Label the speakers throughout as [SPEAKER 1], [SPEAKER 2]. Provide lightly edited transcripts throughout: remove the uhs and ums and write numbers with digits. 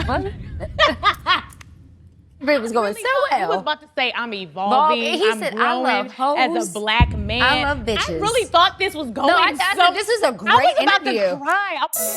[SPEAKER 1] What? It was going so well.
[SPEAKER 2] He was about to say, I'm evolving,
[SPEAKER 1] He
[SPEAKER 2] I'm
[SPEAKER 1] said,
[SPEAKER 2] growing
[SPEAKER 1] I love hoes.
[SPEAKER 2] as a black man.
[SPEAKER 1] I love bitches.
[SPEAKER 2] I really thought this was going
[SPEAKER 1] I thought this is a great interview.
[SPEAKER 2] I was about to cry.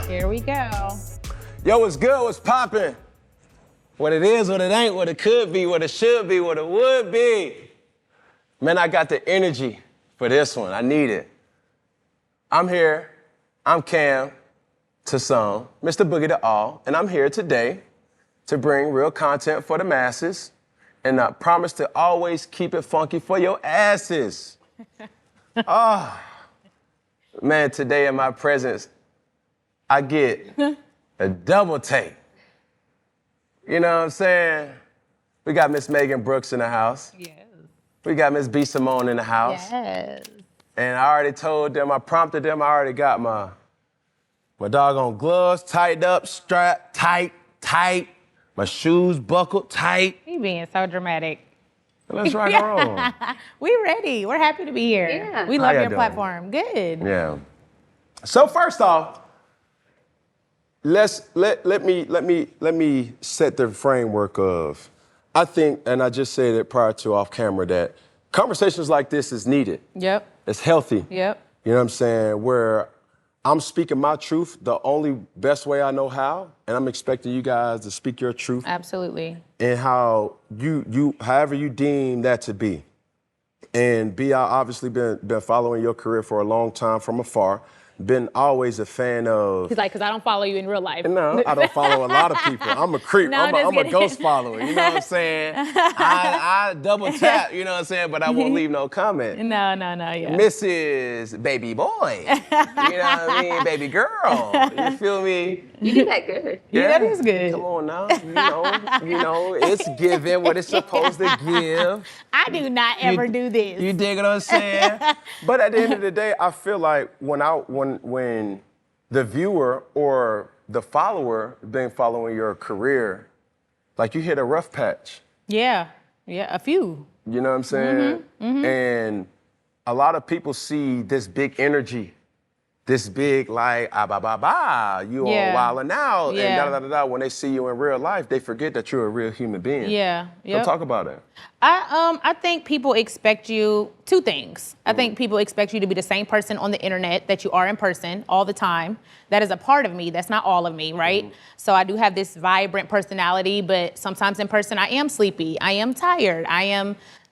[SPEAKER 2] Here we go.
[SPEAKER 3] Yo, what's good? What's poppin'? What it is, what it ain't, what it could be, what it should be, what it would be. Man, I got the energy for this one. I need it. I'm here. I'm Cam to some, Mr. Boogie to all, and I'm here today to bring real content for the masses, and I promise to always keep it funky for your asses. Man, today in my presence, I get a double take. You know what I'm saying? We got Miss Megan Brooks in the house.
[SPEAKER 2] Yes.
[SPEAKER 3] We got Miss B. Simone in the house.
[SPEAKER 2] Yes.
[SPEAKER 3] And I already told them, I prompted them, I already got my doggone gloves tightened up, strapped tight. My shoes buckled tight.
[SPEAKER 2] You being so dramatic.
[SPEAKER 3] Let's rock and roll.
[SPEAKER 2] We ready. We're happy to be here.
[SPEAKER 1] Yeah.
[SPEAKER 2] We
[SPEAKER 3] How
[SPEAKER 2] love
[SPEAKER 3] y'all
[SPEAKER 2] your
[SPEAKER 3] doing?
[SPEAKER 2] platform. Good.
[SPEAKER 3] Yeah. So first off, let me set the framework of, I think, and I just said it prior to off camera, that conversations like this is needed.
[SPEAKER 2] Yep.
[SPEAKER 3] It's healthy.
[SPEAKER 2] Yep.
[SPEAKER 3] You know what I'm saying? Where I'm speaking my truth the only best way I know how, and I'm expecting you guys to speak your truth.
[SPEAKER 2] Absolutely.
[SPEAKER 3] And how however you deem that to be. And B, I obviously been following your career for a long time from afar. Been always a fan of.
[SPEAKER 2] He's like, because I don't follow you in real life.
[SPEAKER 3] No, I don't follow a lot of people. I'm a creep.
[SPEAKER 2] No,
[SPEAKER 3] I'm a
[SPEAKER 2] kidding.
[SPEAKER 3] ghost follower. You know what I'm saying? I double tap, you know what I'm saying? But I won't leave no comment.
[SPEAKER 2] No, yeah.
[SPEAKER 3] Mrs. Baby Boy. You know what I mean? Baby girl. You feel me?
[SPEAKER 1] You did that good.
[SPEAKER 2] Yeah, that is good.
[SPEAKER 3] Come on now. You know, it's giving what it's supposed to give.
[SPEAKER 2] I do not ever do this.
[SPEAKER 3] You dig what I'm saying? But at the end of the day, I feel like when the viewer or the follower been following your career, like you hit a rough patch.
[SPEAKER 2] Yeah, a few.
[SPEAKER 3] You know what I'm saying? And a lot of people see this big energy, this big like, you all wilding out, and da-da-da-da. When they see you in real life, they forget that you're a real human being.
[SPEAKER 2] Yeah.
[SPEAKER 3] So talk about it.
[SPEAKER 2] I think people expect you two things. I think people expect you to be the same person on the internet that you are in person all the time. That is a part of me. That's not all of me, right? So I do have this vibrant personality, but sometimes in person I am sleepy. I am tired.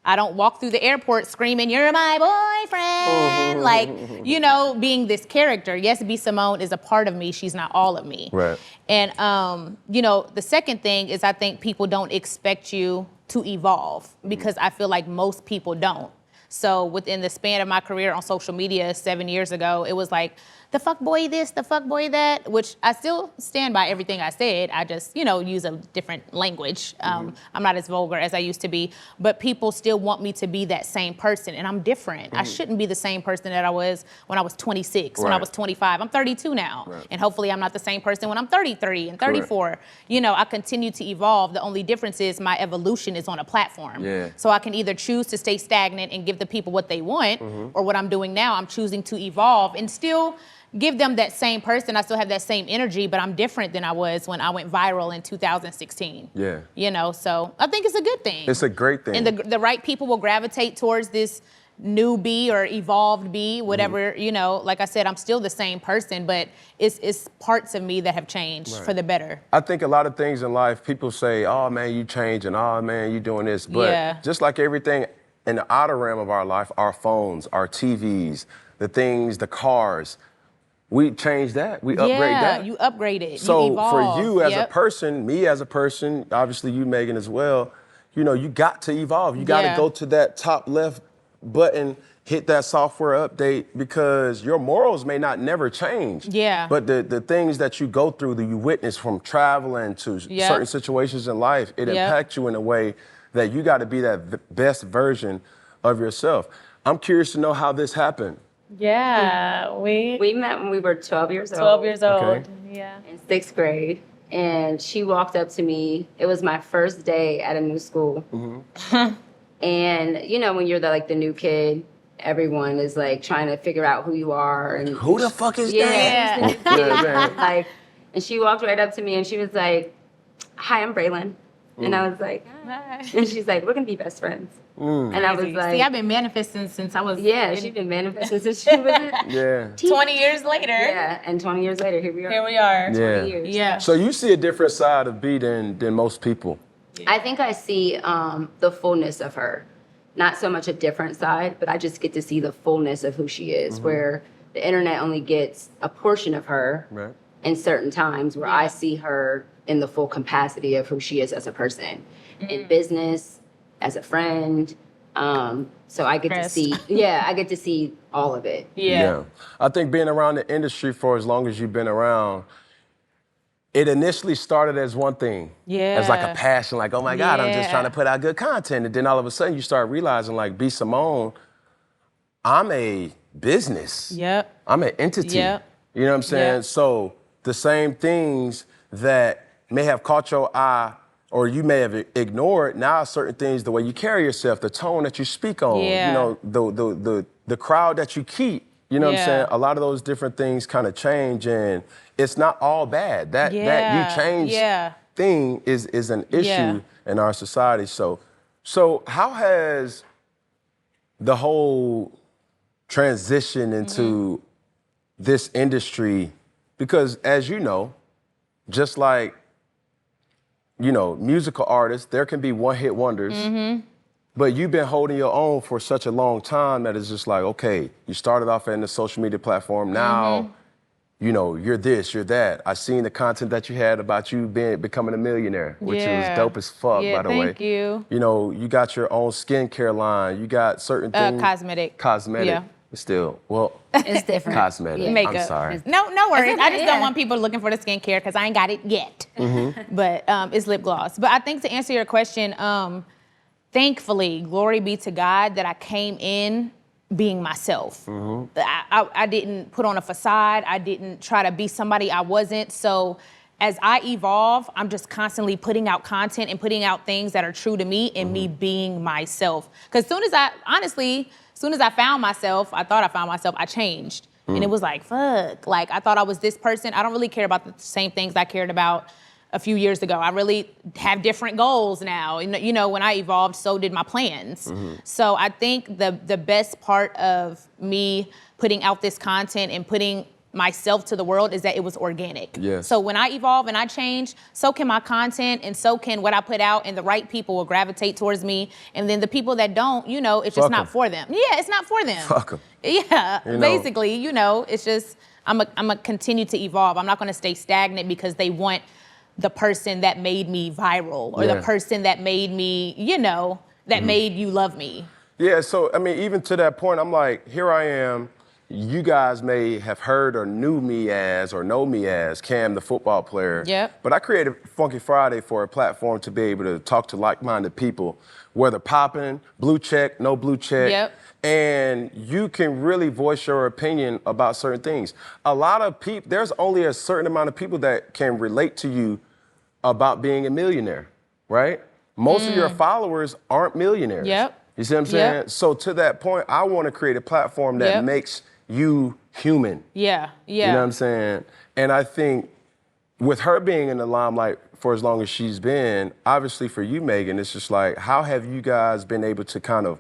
[SPEAKER 2] I don't walk through the airport screaming, "You're my boyfriend." Like, you know, being this character. Yes, B. Simone is a part of me. She's not all of me.
[SPEAKER 3] Right.
[SPEAKER 2] And, you know, the second thing is I think people don't expect you to evolve because I feel like most people don't. So within the span of my career on social media 7 years ago, it was like, the fuck boy this, the fuck boy that, which I still stand by everything I said. I just, you know, use a different language. I'm not as vulgar as I used to be, but people still want me to be that same person, and I'm different. I shouldn't be the same person that I was when I was 26, when I was 25. I'm 32 now, and hopefully I'm not the same person when I'm 33 and 34.
[SPEAKER 3] Correct.
[SPEAKER 2] You know, I continue to evolve. The only difference is my evolution is on a platform.
[SPEAKER 3] Yeah.
[SPEAKER 2] So I can either choose to stay stagnant and give the people what they want, or what I'm doing now, I'm choosing to evolve and still give them that same person. I still have that same energy, but I'm different than I was when I went viral in 2016.
[SPEAKER 3] Yeah.
[SPEAKER 2] You know, so I think it's a good thing.
[SPEAKER 3] It's a great thing.
[SPEAKER 2] And the right people will gravitate towards this new B or evolved B, whatever, you know, like I said, I'm still the same person, but it's parts of me that have changed for the better.
[SPEAKER 3] I think a lot of things in life, people say, oh man, you changing, oh man, you doing this. But just like everything in the outer realm of our life, our phones, our TVs, the things, the cars, we change that. We upgrade that.
[SPEAKER 2] Yeah, you upgrade it.
[SPEAKER 3] So
[SPEAKER 2] you evolve.
[SPEAKER 3] for you as a person, me as a person, obviously you, Megan, as well, you know, you got to evolve. You got to go to that top left button hit that software update because your morals may not never change.
[SPEAKER 2] Yeah.
[SPEAKER 3] But the things that you go through, that you witness from traveling to certain situations in life, it impacts you in a way that you got to be that best version of yourself. I'm curious to know how this happened.
[SPEAKER 4] Yeah,
[SPEAKER 1] We met when we were 12 years old.
[SPEAKER 4] 12 years old.
[SPEAKER 3] Okay.
[SPEAKER 4] Yeah.
[SPEAKER 1] In 6th grade. And she walked up to me. It was my first day at a new school. And you know, when you're the new kid, everyone is like trying to figure out who you are. And
[SPEAKER 3] Who the fuck is that?
[SPEAKER 1] yeah.
[SPEAKER 3] Yeah, man.
[SPEAKER 1] And she walked right up to me and she was like, "Hi, I'm Braylon." And I was like, "Hi." And she's like, "We're gonna be best friends." And I was like,
[SPEAKER 2] see, I've been manifesting since I was
[SPEAKER 1] she's been manifesting since she was
[SPEAKER 4] 20 years later.
[SPEAKER 1] Yeah, and 20 years later, here we are.
[SPEAKER 4] Here we are.
[SPEAKER 1] 20 years.
[SPEAKER 2] Yeah.
[SPEAKER 3] So you see a different side of B than most people.
[SPEAKER 1] I think I see the fullness of her. Not so much a different side, but I just get to see the fullness of who she is, where the internet only gets a portion of her in certain times, where I see her in the full capacity of who she is as a person, in business, as a friend. So I get to see, I get to see all of it.
[SPEAKER 3] Yeah. I think being around the industry for as long as you've been around, it initially started as one thing. As like a passion, like, oh my God, I'm just trying to put out good content. And then all of a sudden you start realizing, like, B. Simone, I'm a business. I'm an entity. You know what I'm saying? So the same things that may have caught your eye or you may have ignored, now certain things, the way you carry yourself, the tone that you speak on, you know, the crowd that you keep, you know what I'm saying? A lot of those different things kind of change, and it's not all bad. That you change thing is an issue in our society. So how has the whole transition into this industry, because as you know, just like, you know, musical artists, there can be one-hit wonders, but you've been holding your own for such a long time that it's just like, okay, you started off in the social media platform, now, you know, you're this, you're that. I seen the content that you had about you becoming a millionaire, which was dope as fuck, by the way.
[SPEAKER 2] Thank you.
[SPEAKER 3] You know, you got your own skincare line, you got certain things.
[SPEAKER 2] Cosmetic.
[SPEAKER 3] Still, well,
[SPEAKER 1] It's different.
[SPEAKER 3] cosmetic.
[SPEAKER 2] Makeup.
[SPEAKER 3] I'm sorry.
[SPEAKER 2] No worries. I just
[SPEAKER 1] Yeah.
[SPEAKER 2] don't want people looking for the skincare because I ain't got it yet. But it's lip gloss. But I think to answer your question, thankfully, glory be to God that I came in being myself. I didn't put on a facade. I didn't try to be somebody I wasn't. So as I evolve, I'm just constantly putting out content and putting out things that are true to me and me being myself. Because soon as I found myself, I thought I found myself, I changed. And it was like, fuck. Like, I thought I was this person. I don't really care about the same things I cared about a few years ago. I really have different goals now. You know, when I evolved, so did my plans. So I think the best part of me putting out this content and putting myself to the world is that it was organic. So when I evolve and I change, so can my content and so can what I put out, and the right people will gravitate towards me. And then the people that don't, you know, it's just not for them. Yeah, it's not for them.
[SPEAKER 3] Fuck 'em.
[SPEAKER 2] Yeah,
[SPEAKER 3] You know.
[SPEAKER 2] basically, you know, it's just, I'm a continue to evolve. I'm not gonna stay stagnant because they want the person that made me viral or the person that made me, you know, that made you love me.
[SPEAKER 3] Yeah, so, I mean, even to that point, I'm like, here I am. You guys may have heard or knew me as or know me as Cam, the football player. But I created Funky Friday for a platform to be able to talk to like-minded people, whether popping, blue check, no blue check. And you can really voice your opinion about certain things. A lot of people, there's only a certain amount of people that can relate to you about being a millionaire, right? Most of your followers aren't millionaires. You see what I'm saying? So to that point, I want to create a platform that makes you human. You know what I'm saying? And I think with her being in the limelight for as long as she's been, obviously for you, Megan, it's just like, how have you guys been able to kind of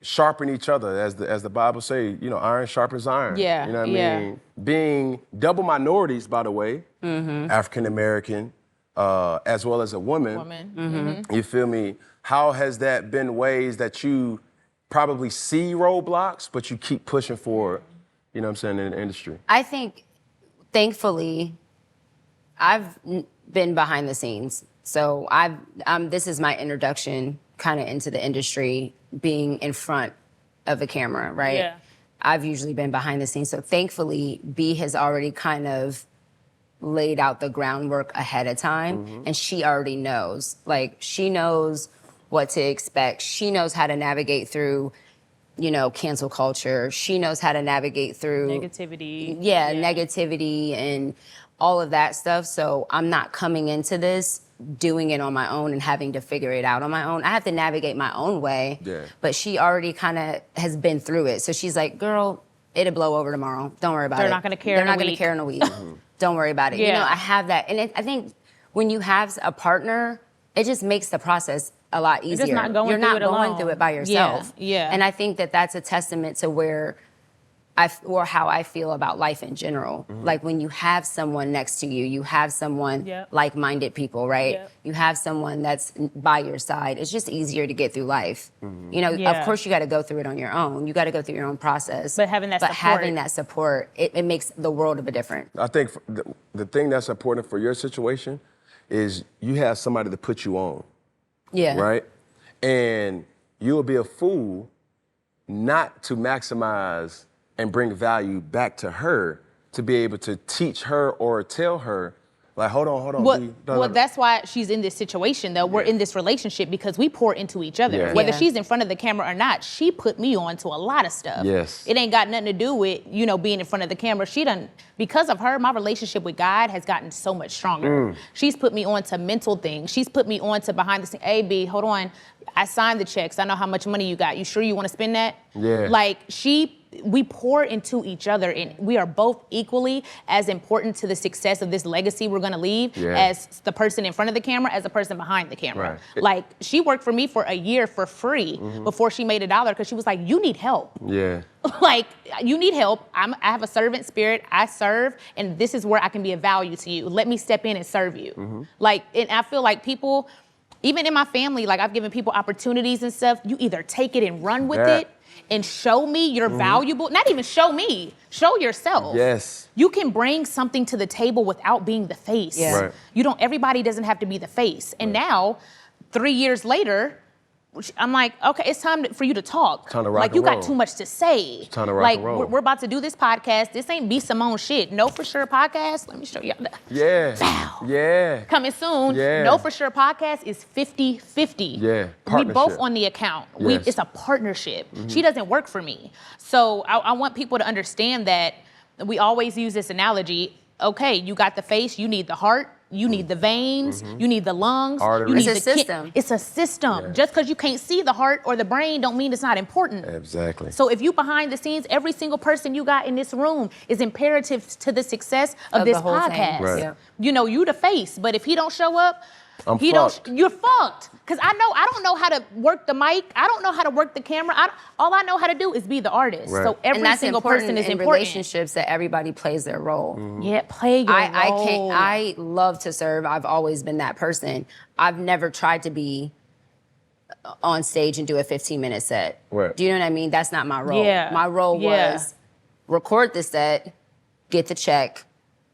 [SPEAKER 3] sharpen each other, as the Bible say, you know, iron sharpens iron. You know what I mean? Being double minorities, by the way, African American, as well as a woman. You feel me? How has that been ways that you probably see roadblocks, but you keep pushing forward, you know what I'm saying, in the industry?
[SPEAKER 1] I think, thankfully, I've been behind the scenes. So this is my introduction kind of into the industry, being in front of a camera, right?
[SPEAKER 4] Yeah.
[SPEAKER 1] I've usually been behind the scenes. So thankfully, B has already kind of laid out the groundwork ahead of time, and she already knows. Like, she knows what to expect. She knows how to navigate through, you know, cancel culture. She knows how to navigate through
[SPEAKER 4] Negativity.
[SPEAKER 1] negativity and all of that stuff. So I'm not coming into this doing it on my own and having to figure it out on my own. I have to navigate my own way.
[SPEAKER 3] Yeah.
[SPEAKER 1] But she already kind of has been through it. So she's like, girl, it'll blow over tomorrow. Don't worry about it.
[SPEAKER 4] They're not gonna care
[SPEAKER 1] They're
[SPEAKER 4] in a
[SPEAKER 1] not going to
[SPEAKER 4] week."
[SPEAKER 1] care in a week. Don't worry about it. You
[SPEAKER 4] Yeah.
[SPEAKER 1] know, I have that. And I think when you have a partner, it just makes the process a lot easier.
[SPEAKER 4] just not going
[SPEAKER 1] You're
[SPEAKER 4] through
[SPEAKER 1] not
[SPEAKER 4] it
[SPEAKER 1] going
[SPEAKER 4] alone.
[SPEAKER 1] through it by yourself.
[SPEAKER 4] Yeah.
[SPEAKER 1] And I think that that's a testament to where or how I feel about life in general. Like, when you have someone next to you, you have someone
[SPEAKER 4] Yep.
[SPEAKER 1] like-minded people, right?
[SPEAKER 4] Yep.
[SPEAKER 1] You have someone that's by your side. It's just easier to get through life. You know,
[SPEAKER 4] Yeah.
[SPEAKER 1] of course you got to go through it on your own. You got to go through your own process.
[SPEAKER 4] But having that support.
[SPEAKER 1] having that support, it makes the world of a difference.
[SPEAKER 3] I think the thing that's important for your situation is you have somebody to put you on,
[SPEAKER 1] Yeah.
[SPEAKER 3] right? And you'll be a fool not to maximize and bring value back to her, to be able to teach her or tell her, like, hold on.
[SPEAKER 2] Well,
[SPEAKER 3] B,
[SPEAKER 2] that's why she's in this situation, though. We're in this relationship because we pour into each other.
[SPEAKER 3] Yeah.
[SPEAKER 2] Whether
[SPEAKER 1] Yeah.
[SPEAKER 2] she's in front of the camera or not, she put me on to a lot of stuff.
[SPEAKER 3] Yes.
[SPEAKER 2] It ain't got nothing to do with, you know, being in front of the camera. Because of her, my relationship with God has gotten so much stronger. She's put me on to mental things. She's put me on to behind the scenes. Hey, B, hold on. I signed the checks. I know how much money you got. You sure you want to spend that?
[SPEAKER 3] Yeah.
[SPEAKER 2] Like, we pour into each other, and we are both equally as important to the success of this legacy we're gonna leave as the person in front of the camera, as the person behind the camera.
[SPEAKER 3] Right.
[SPEAKER 2] Like, she worked for me for a year for free before she made $1 because she was like, you need help.
[SPEAKER 3] Yeah.
[SPEAKER 2] Like, you need help. I have a servant spirit. I serve, and this is where I can be of value to you. Let me step in and serve you. Like, and I feel like people, even in my family, like, I've given people opportunities and stuff. You either take it and run with
[SPEAKER 3] That-
[SPEAKER 2] it and show me you're valuable. Not even show me, show yourself.
[SPEAKER 3] Yes.
[SPEAKER 2] You can bring something to the table without being the face.
[SPEAKER 1] Yeah.
[SPEAKER 3] Right.
[SPEAKER 2] Everybody doesn't have to be the face. And now, 3 years later, I'm like, okay, it's time for you to talk.
[SPEAKER 3] Time to rock
[SPEAKER 2] like,
[SPEAKER 3] and
[SPEAKER 2] you
[SPEAKER 3] roll.
[SPEAKER 2] got too much to say.
[SPEAKER 3] Time to rock
[SPEAKER 2] like,
[SPEAKER 3] and roll.
[SPEAKER 2] We're about to do this podcast. This ain't B. Simone shit. Know for sure podcast. Let me show y'all that.
[SPEAKER 3] Yeah.
[SPEAKER 2] Bow.
[SPEAKER 3] Yeah.
[SPEAKER 2] Coming soon.
[SPEAKER 3] Yeah.
[SPEAKER 2] Know for sure podcast is 50-50.
[SPEAKER 3] Yeah,
[SPEAKER 2] We both
[SPEAKER 3] partnership.
[SPEAKER 2] on the account.
[SPEAKER 3] Yes.
[SPEAKER 2] It's a partnership. She doesn't work for me. So I want people to understand that we always use this analogy. Okay, you got the face, you need the heart. You need the veins, you need the lungs,
[SPEAKER 3] Arteries.
[SPEAKER 2] you need
[SPEAKER 1] It's a
[SPEAKER 2] the
[SPEAKER 1] system.
[SPEAKER 2] It's a system.
[SPEAKER 3] Yeah.
[SPEAKER 2] Just because you can't see the heart or the brain don't mean it's not important.
[SPEAKER 3] Exactly.
[SPEAKER 2] So if you behind the scenes, every single person you got in this room is imperative to the success of
[SPEAKER 1] the
[SPEAKER 2] this
[SPEAKER 1] whole thing.
[SPEAKER 2] podcast.
[SPEAKER 3] Right.
[SPEAKER 1] Yeah.
[SPEAKER 2] You know, you the face, but if he don't show up,
[SPEAKER 3] I'm
[SPEAKER 2] he
[SPEAKER 3] fucked.
[SPEAKER 2] don't. You're fucked. Cause I don't know how to work the mic. I don't know how to work the camera. All I know how to do is be the artist.
[SPEAKER 3] Right.
[SPEAKER 2] So every
[SPEAKER 1] And that's
[SPEAKER 2] single
[SPEAKER 1] important
[SPEAKER 2] person is
[SPEAKER 1] in
[SPEAKER 2] important.
[SPEAKER 1] relationships, that everybody plays their role.
[SPEAKER 2] Yeah, play your
[SPEAKER 1] I
[SPEAKER 2] role.
[SPEAKER 1] can't. I love to serve. I've always been that person. I've never tried to be on stage and do a 15-minute set.
[SPEAKER 3] Right.
[SPEAKER 1] Do you know what I mean? That's not my role.
[SPEAKER 2] Yeah.
[SPEAKER 1] My role
[SPEAKER 2] Yeah.
[SPEAKER 1] was record the set, get the check,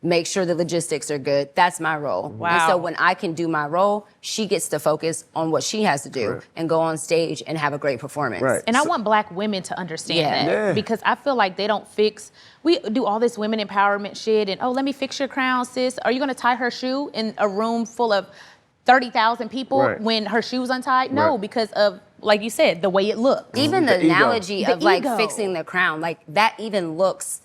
[SPEAKER 1] make sure the logistics are good. That's my role.
[SPEAKER 2] Wow.
[SPEAKER 1] And so when I can do my role, she gets to focus on what she has to do
[SPEAKER 3] Right.
[SPEAKER 1] and go on stage and have a great performance.
[SPEAKER 3] Right.
[SPEAKER 2] And I want Black women to understand
[SPEAKER 1] Yeah.
[SPEAKER 2] that
[SPEAKER 3] Yeah.
[SPEAKER 2] because I feel like they don't fix. We do all this women empowerment shit and let me fix your crown, sis. Are you gonna tie her shoe in a room full of 30,000 people
[SPEAKER 3] Right.
[SPEAKER 2] when her shoe's untied? No,
[SPEAKER 3] Right.
[SPEAKER 2] because of, like you said, the way it looks.
[SPEAKER 1] Even
[SPEAKER 3] The
[SPEAKER 1] the
[SPEAKER 3] ego.
[SPEAKER 1] analogy
[SPEAKER 2] The
[SPEAKER 1] of like
[SPEAKER 2] ego.
[SPEAKER 1] fixing the crown, like that even looks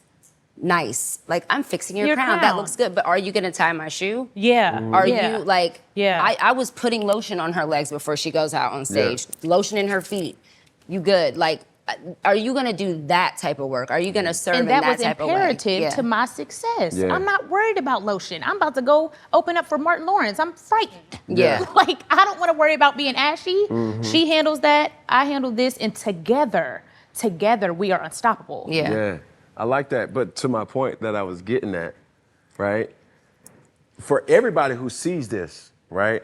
[SPEAKER 1] nice. Like, I'm fixing your crown. That
[SPEAKER 2] crown.
[SPEAKER 1] looks good. But are you gonna tie my shoe?
[SPEAKER 2] Yeah.
[SPEAKER 1] Are
[SPEAKER 2] yeah.
[SPEAKER 1] you like?
[SPEAKER 2] Yeah.
[SPEAKER 1] I was putting lotion on her legs before she goes out on stage. Lotion in her feet. You good? Like, are you gonna do that type of work? Are you gonna serve
[SPEAKER 2] And
[SPEAKER 1] in
[SPEAKER 2] that
[SPEAKER 1] that
[SPEAKER 2] was
[SPEAKER 1] type
[SPEAKER 2] imperative
[SPEAKER 1] of way?
[SPEAKER 2] to my success.
[SPEAKER 3] Yeah.
[SPEAKER 2] I'm not worried about lotion. I'm about to go open up for Martin Lawrence. I'm frightened.
[SPEAKER 1] Yeah.
[SPEAKER 2] Like, I don't want to worry about being ashy. She handles that. I handle this. And together we are unstoppable.
[SPEAKER 1] Yeah.
[SPEAKER 3] Yeah, I like that. But to my point that I was getting at, right? For everybody who sees this, right?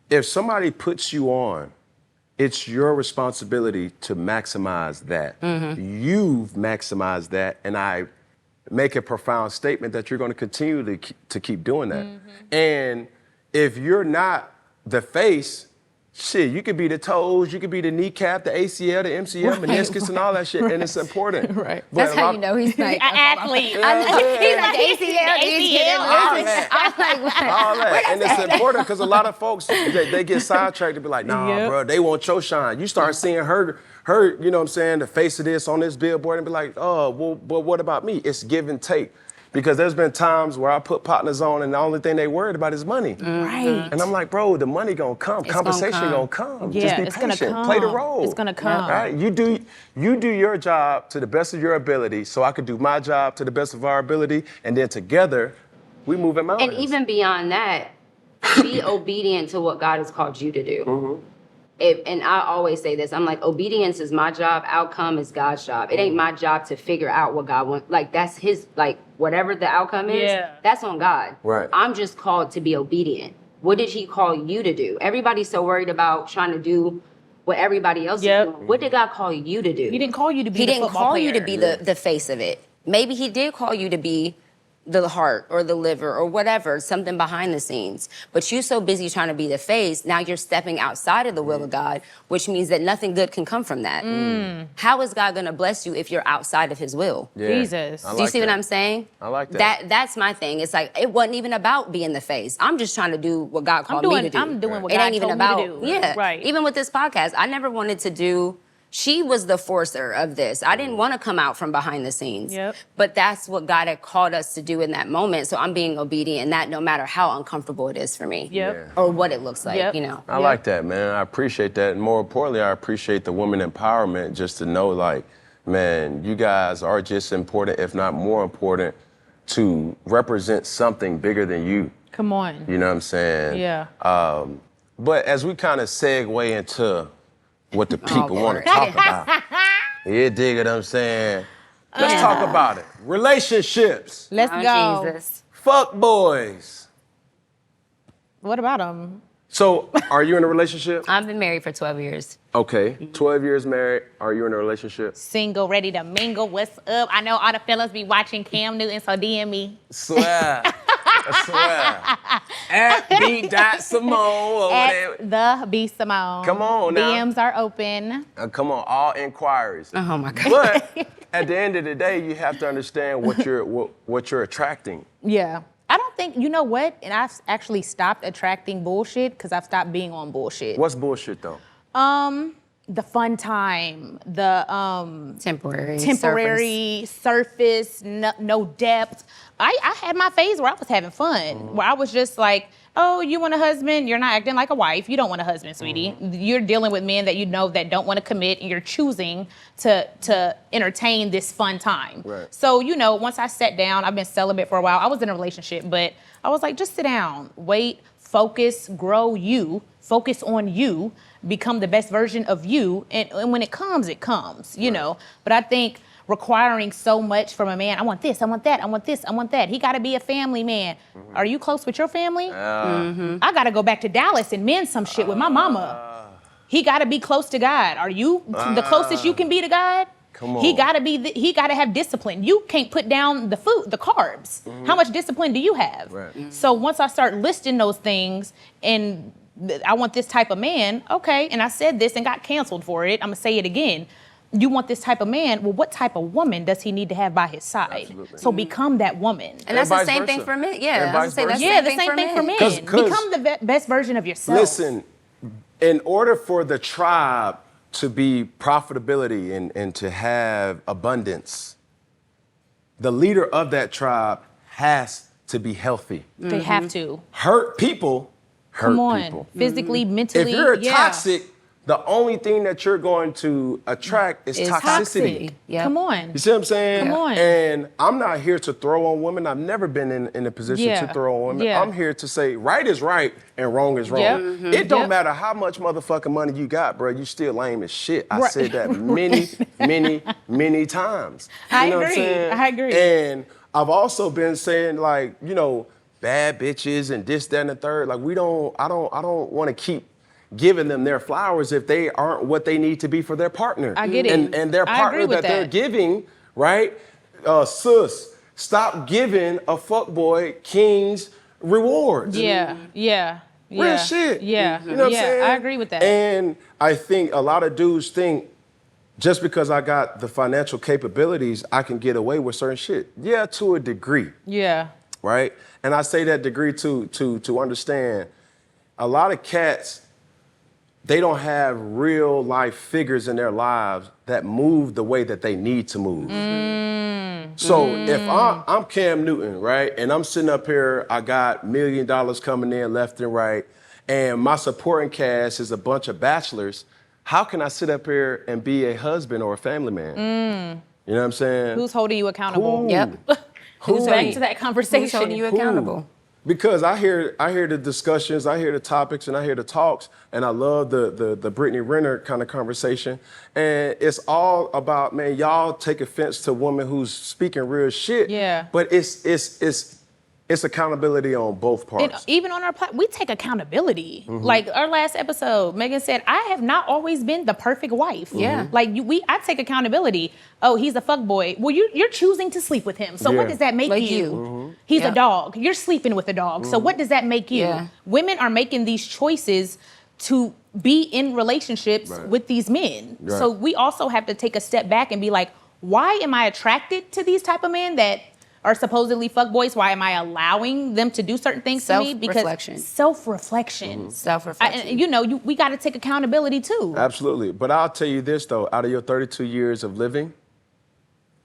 [SPEAKER 3] If somebody puts you on, it's your responsibility to maximize that. You've maximized that, and I make a profound statement that you're going to continue to keep doing that. And if you're not the face, shit, you could be the toes, you could be the kneecap, the ACL, the MCL, meniscus, and all that shit, and it's important.
[SPEAKER 2] Right.
[SPEAKER 3] But
[SPEAKER 5] That's how you know he's like
[SPEAKER 2] An athlete.
[SPEAKER 5] He's like the ACL.
[SPEAKER 3] All that. And it's important because a lot of folks, they get sidetracked and be like, nah, bro, they want your shine. You start seeing her, you know what I'm saying, the face of this on this billboard and be like, oh, well, but what about me? It's give and take. Because there's been times where I put partners on and the only thing they worried about is money.
[SPEAKER 2] Right.
[SPEAKER 3] And I'm like, bro, the money gonna come. Conversation gonna come.
[SPEAKER 2] Yeah,
[SPEAKER 3] Just be
[SPEAKER 2] it's
[SPEAKER 3] patient.
[SPEAKER 2] gonna come.
[SPEAKER 3] Play the role.
[SPEAKER 2] It's gonna come.
[SPEAKER 3] Right? You do your job to the best of your ability so I could do my job to the best of our ability. And then together, we move in mountains.
[SPEAKER 1] And even beyond that, be obedient to what God has called you to do. And I always say this, I'm like, obedience is my job, outcome is God's job. It ain't my job to figure out what God wants. Like, that's his, like, whatever the outcome is, that's on God.
[SPEAKER 3] Right.
[SPEAKER 1] I'm just called to be obedient. What did he call you to do? Everybody's so worried about trying to do what everybody else is doing. What did God call you to do?
[SPEAKER 2] He didn't call you to be
[SPEAKER 5] He
[SPEAKER 2] the
[SPEAKER 5] didn't
[SPEAKER 2] football
[SPEAKER 5] call
[SPEAKER 2] player.
[SPEAKER 5] you to be the face of it. Maybe he did call you to be the heart or the liver or whatever, something behind the scenes. But you're so busy trying to be the face, now you're stepping outside of the will of God, which means that nothing good can come from that. How is God gonna bless you if you're outside of his will?
[SPEAKER 3] Yeah,
[SPEAKER 2] Jesus.
[SPEAKER 3] I
[SPEAKER 5] Do you see
[SPEAKER 3] that.
[SPEAKER 5] what I'm saying?
[SPEAKER 3] I like that.
[SPEAKER 5] That's my thing. It's like, it wasn't even about being the face. I'm just trying to do what God called me to do.
[SPEAKER 2] I'm doing what
[SPEAKER 5] it
[SPEAKER 2] God
[SPEAKER 5] ain't even
[SPEAKER 2] told me
[SPEAKER 5] about,
[SPEAKER 2] to do.
[SPEAKER 5] Yeah.
[SPEAKER 2] Right.
[SPEAKER 5] Even with this podcast, I never wanted to do, she was the forcer of this. I didn't want to come out from behind the scenes.
[SPEAKER 2] Yep.
[SPEAKER 5] But that's what God had called us to do in that moment. So I'm being obedient in that no matter how uncomfortable it is for me.
[SPEAKER 2] Yep.
[SPEAKER 5] Or what it looks like,
[SPEAKER 2] Yep.
[SPEAKER 5] you know.
[SPEAKER 3] I like that, man. I appreciate that. And more importantly, I appreciate the women empowerment just to know, like, man, you guys are just important, if not more important, to represent something bigger than you.
[SPEAKER 2] Come on.
[SPEAKER 3] You know what I'm saying?
[SPEAKER 2] Yeah.
[SPEAKER 3] But as we kind of segue into what the people want to
[SPEAKER 5] Lord.
[SPEAKER 3] talk about, you dig what I'm saying? Let's talk about it. Relationships.
[SPEAKER 2] Let's go.
[SPEAKER 5] Jesus.
[SPEAKER 3] Fuck boys.
[SPEAKER 2] What about him?
[SPEAKER 3] So, are you in a relationship?
[SPEAKER 5] I've been married for 12 years.
[SPEAKER 3] Okay, 12 years married. Are you in a relationship?
[SPEAKER 2] Single, ready to mingle. What's up? I know all the fellas be watching Cam Newton, so DM me.
[SPEAKER 3] Swear. I swear. At B.Simone or whatever.
[SPEAKER 2] At the B Simone.
[SPEAKER 3] Come on now.
[SPEAKER 2] DMs are open.
[SPEAKER 3] Come on, all inquiries.
[SPEAKER 5] Oh my God.
[SPEAKER 3] But at the end of the day, you have to understand what you're attracting.
[SPEAKER 2] Yeah. I don't think, you know what? And I've actually stopped attracting bullshit because I've stopped being on bullshit.
[SPEAKER 3] What's bullshit though?
[SPEAKER 2] The fun time, the
[SPEAKER 5] Temporary
[SPEAKER 2] surface, no depth. I had my phase where I was having fun, where I was just like, oh, you want a husband? You're not acting like a wife. You don't want a husband, sweetie. You're dealing with men that you know that don't want to commit, and you're choosing to entertain this fun time.
[SPEAKER 3] Right.
[SPEAKER 2] So, you know, once I sat down, I've been celibate for a while. I was in a relationship, but I was like, just sit down, wait, focus, grow you, focus on you, become the best version of you. And when it comes, you know. But I think requiring so much from a man, I want this, I want that, I want this, I want that. He got to be a family man. Are you close with your family? I got to go back to Dallas and mend some shit with my mama. He got to be close to God. Are you the closest you can be to God?
[SPEAKER 3] Come on.
[SPEAKER 2] He got to have discipline. You can't put down the food, the carbs. How much discipline do you have?
[SPEAKER 3] Right.
[SPEAKER 2] So once I start listing those things and I want this type of man, okay, and I said this and got canceled for it, I'm gonna say it again. You want this type of man, well, what type of woman does he need to have by his side?
[SPEAKER 3] Absolutely.
[SPEAKER 2] So become that woman.
[SPEAKER 5] And that's the
[SPEAKER 3] vice
[SPEAKER 5] same thing
[SPEAKER 3] versa.
[SPEAKER 5] for men.
[SPEAKER 3] And
[SPEAKER 5] Yeah, I
[SPEAKER 3] vice
[SPEAKER 5] was gonna say that's
[SPEAKER 3] versa.
[SPEAKER 2] Yeah, the same thing for men.
[SPEAKER 3] 'Cause-
[SPEAKER 2] Become the best version of yourself.
[SPEAKER 3] Listen, in order for the tribe to be profitability and to have abundance, the leader of that tribe has to be healthy.
[SPEAKER 2] They have to.
[SPEAKER 3] Hurt people hurt
[SPEAKER 2] Come on.
[SPEAKER 3] people.
[SPEAKER 2] Physically, mentally.
[SPEAKER 3] If you're
[SPEAKER 2] yeah.
[SPEAKER 3] toxic, the only thing that you're going to attract is
[SPEAKER 5] Is
[SPEAKER 3] toxicity.
[SPEAKER 5] toxic. Yep.
[SPEAKER 2] Come on.
[SPEAKER 3] You see what I'm saying?
[SPEAKER 2] Come on.
[SPEAKER 3] And I'm not here to throw on women. I've never been in a position
[SPEAKER 2] Yeah.
[SPEAKER 3] to throw on women.
[SPEAKER 2] Yeah.
[SPEAKER 3] I'm here to say right is right and wrong is wrong.
[SPEAKER 2] Yep.
[SPEAKER 3] It don't
[SPEAKER 2] Yep.
[SPEAKER 3] matter how much motherfucking money you got, bro. You still lame as shit. I
[SPEAKER 2] Right.
[SPEAKER 3] said that many times. You
[SPEAKER 2] I
[SPEAKER 3] know what I'm
[SPEAKER 2] agree.
[SPEAKER 3] saying?
[SPEAKER 2] I agree.
[SPEAKER 3] And I've also been saying, like, you know, bad bitches and this, that, and the third. Like, I don't want to keep giving them their flowers if they aren't what they need to be for their partner.
[SPEAKER 2] I get it.
[SPEAKER 3] And their
[SPEAKER 2] I
[SPEAKER 3] partner
[SPEAKER 2] agree with
[SPEAKER 3] that they're
[SPEAKER 2] that.
[SPEAKER 3] giving, right? Stop giving a fuckboy king's rewards.
[SPEAKER 2] Yeah, yeah. Yeah.
[SPEAKER 3] Real shit.
[SPEAKER 2] Yeah.
[SPEAKER 3] You know what I'm saying?
[SPEAKER 2] I agree with that.
[SPEAKER 3] And I think a lot of dudes think just because I got the financial capabilities, I can get away with certain shit. Yeah, to a degree.
[SPEAKER 2] Yeah.
[SPEAKER 3] Right? And I say that degree to understand a lot of cats, they don't have real life figures in their lives that move the way that they need to move. So if I'm Cam Newton, right, and I'm sitting up here, I got $1 million coming in left and right, and my supporting cast is a bunch of bachelors, how can I sit up here and be a husband or a family man? You know what I'm saying?
[SPEAKER 2] Who's holding you accountable?
[SPEAKER 3] Who?
[SPEAKER 5] Yep.
[SPEAKER 3] Who?
[SPEAKER 2] Back to that conversation.
[SPEAKER 5] Who's holding you accountable?
[SPEAKER 3] Because I hear the discussions, I hear the topics, and I hear the talks, and I love the Brittany Renner kind of conversation. And it's all about, man, y'all take offense to a woman who's speaking real shit.
[SPEAKER 2] Yeah.
[SPEAKER 3] But it's accountability on both parts.
[SPEAKER 2] And even on our platform, we take accountability. Like our last episode, Megan said, I have not always been the perfect wife.
[SPEAKER 5] Yeah.
[SPEAKER 2] Like I take accountability. Oh, he's a fuckboy. Well, you're choosing to sleep with him. So what
[SPEAKER 3] Yeah.
[SPEAKER 2] does that make
[SPEAKER 5] Like
[SPEAKER 2] you?
[SPEAKER 5] you.
[SPEAKER 2] He's
[SPEAKER 5] Yeah.
[SPEAKER 2] a dog. You're sleeping with a dog. So what does that make you?
[SPEAKER 5] Yeah.
[SPEAKER 2] Women are making these choices to be in relationships
[SPEAKER 3] Right.
[SPEAKER 2] with these men.
[SPEAKER 3] Right.
[SPEAKER 2] So we also have to take a step back and be like, why am I attracted to these type of men that are supposedly fuckboys? Why am I allowing them to do certain things to me?
[SPEAKER 5] Self-reflection.
[SPEAKER 2] Self-reflection.
[SPEAKER 5] Self-reflection.
[SPEAKER 2] And we got to take accountability too.
[SPEAKER 3] Absolutely. But I'll tell you this, though. Out of your 32 years of living,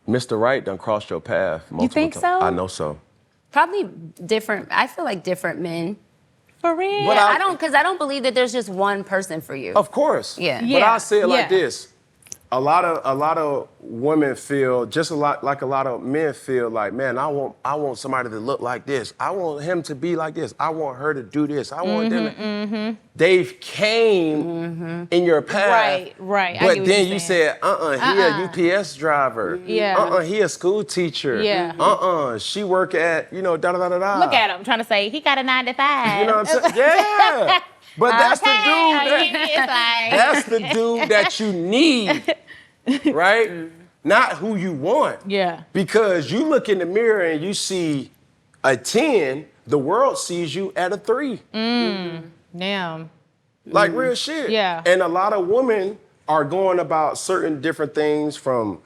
[SPEAKER 3] Mr. Right done crossed your path multiple
[SPEAKER 2] think
[SPEAKER 3] times.
[SPEAKER 2] so?
[SPEAKER 3] I know so.
[SPEAKER 5] Probably different. I feel like different men.
[SPEAKER 2] For real.
[SPEAKER 3] But
[SPEAKER 5] I don't believe that there's just one person for you.
[SPEAKER 3] Of course.
[SPEAKER 5] Yeah.
[SPEAKER 3] But
[SPEAKER 2] Yeah.
[SPEAKER 3] I'll say it like
[SPEAKER 2] Yeah.
[SPEAKER 3] this. A lot of women feel just a lot of men feel like, man, I want somebody to look like this. I want him to be like this. I want her to do this. I want them to. They've came in your path.
[SPEAKER 2] Right. I
[SPEAKER 3] But
[SPEAKER 2] get what
[SPEAKER 3] then
[SPEAKER 2] you're
[SPEAKER 3] you
[SPEAKER 2] saying.
[SPEAKER 3] said, he a UPS driver.
[SPEAKER 2] Yeah.
[SPEAKER 3] He a school teacher.
[SPEAKER 2] Yeah.
[SPEAKER 3] She work at, da-da-da-da-da.
[SPEAKER 2] Look at him trying to say he got a 9 to 5.
[SPEAKER 3] You know what I'm saying? Yeah. But that's the dude. That's the dude that you need, right? Not who you want.
[SPEAKER 2] Yeah.
[SPEAKER 3] Because you look in the mirror and you see a 10, the world sees you at a 3.
[SPEAKER 2] Damn.
[SPEAKER 3] Like real shit.
[SPEAKER 2] Yeah.
[SPEAKER 3] And a lot of women are going about certain different things from,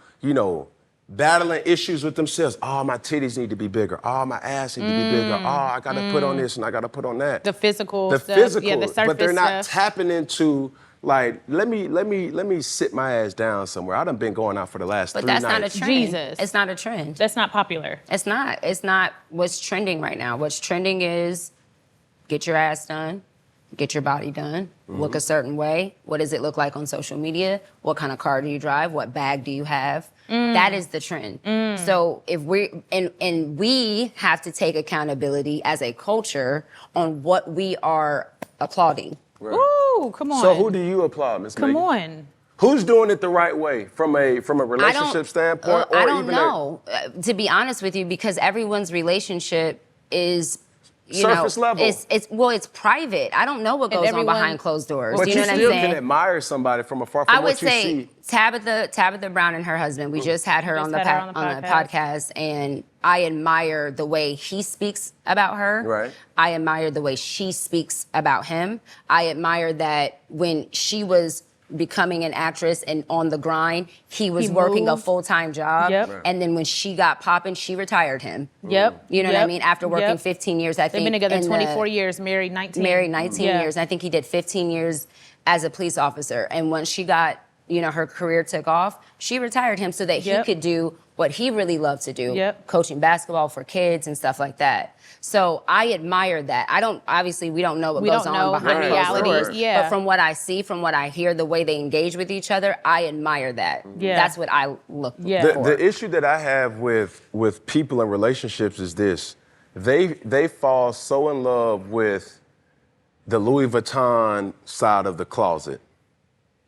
[SPEAKER 3] battling issues with themselves. Oh, my titties need to be bigger. Oh, my ass need to be bigger. Oh, I gotta put on this and I gotta put on that.
[SPEAKER 2] The physical
[SPEAKER 3] The
[SPEAKER 2] stuff.
[SPEAKER 3] physical,
[SPEAKER 2] Yeah, the surface
[SPEAKER 3] but they're not
[SPEAKER 2] stuff.
[SPEAKER 3] tapping into like, let me sit my ass down somewhere. I done been going out for the last
[SPEAKER 5] But
[SPEAKER 3] 3
[SPEAKER 5] that's
[SPEAKER 3] nights.
[SPEAKER 5] not a trend.
[SPEAKER 2] Jesus.
[SPEAKER 5] It's not a trend.
[SPEAKER 2] That's not popular.
[SPEAKER 5] It's not. It's not what's trending right now. What's trending is get your ass done, get your body done, look a certain way. What does it look like on social media? What kind of car do you drive? What bag do you have? That is the trend. So if and we have to take accountability as a culture on what we are applauding.
[SPEAKER 3] Right.
[SPEAKER 2] Ooh, come on.
[SPEAKER 3] So who do you applaud, Ms.
[SPEAKER 2] Come
[SPEAKER 3] Megan?
[SPEAKER 2] on.
[SPEAKER 3] Who's doing it the right way from a relationship standpoint?
[SPEAKER 5] I
[SPEAKER 3] or
[SPEAKER 5] don't
[SPEAKER 3] even
[SPEAKER 5] know, to be honest with you, because everyone's relationship is,
[SPEAKER 3] Surface level.
[SPEAKER 5] It's private. I don't know what
[SPEAKER 2] And
[SPEAKER 5] goes on
[SPEAKER 2] everyone-
[SPEAKER 5] behind closed doors.
[SPEAKER 3] But
[SPEAKER 5] you
[SPEAKER 3] you
[SPEAKER 5] know what I'm
[SPEAKER 3] still
[SPEAKER 5] saying?
[SPEAKER 3] can admire somebody from afar from
[SPEAKER 5] I would
[SPEAKER 3] what you
[SPEAKER 5] say
[SPEAKER 3] see.
[SPEAKER 5] Tabitha Brown and her husband. We just had her
[SPEAKER 2] Just
[SPEAKER 5] on the
[SPEAKER 2] had her on the
[SPEAKER 5] podcast, and I admire the way he speaks about her.
[SPEAKER 3] Right.
[SPEAKER 5] I admire the way she speaks about him. I admire that when she was becoming an actress and on the grind, he was working a
[SPEAKER 2] moved.
[SPEAKER 5] full-time job.
[SPEAKER 2] Yep. Right.
[SPEAKER 5] And then when she got popping, she retired him.
[SPEAKER 2] Yep.
[SPEAKER 5] You know what I
[SPEAKER 2] Yep.
[SPEAKER 5] mean? After working
[SPEAKER 2] Yep.
[SPEAKER 5] 15 years, I think.
[SPEAKER 2] They've been together
[SPEAKER 5] in
[SPEAKER 2] 24 years, married 19.
[SPEAKER 5] Married 19
[SPEAKER 2] Yeah.
[SPEAKER 5] years. And I think he did 15 years as a police officer. And once she got, her career took off, she retired him so that he
[SPEAKER 2] Yep.
[SPEAKER 5] could do what he really loved to do,
[SPEAKER 2] Yep.
[SPEAKER 5] coaching basketball for kids and stuff like that. So I admire that. Obviously we don't know what
[SPEAKER 2] We
[SPEAKER 5] goes
[SPEAKER 2] don't
[SPEAKER 5] on
[SPEAKER 2] know
[SPEAKER 5] behind
[SPEAKER 3] the
[SPEAKER 5] closed
[SPEAKER 3] reality,
[SPEAKER 5] doors.
[SPEAKER 2] yeah.
[SPEAKER 5] But from what I see, from what I hear, the way they engage with each other, I admire that.
[SPEAKER 2] Yeah.
[SPEAKER 5] That's what I look
[SPEAKER 2] Yeah.
[SPEAKER 5] for.
[SPEAKER 3] The issue that I have with people in relationships is this. They fall so in love with the Louis Vuitton side of the closet,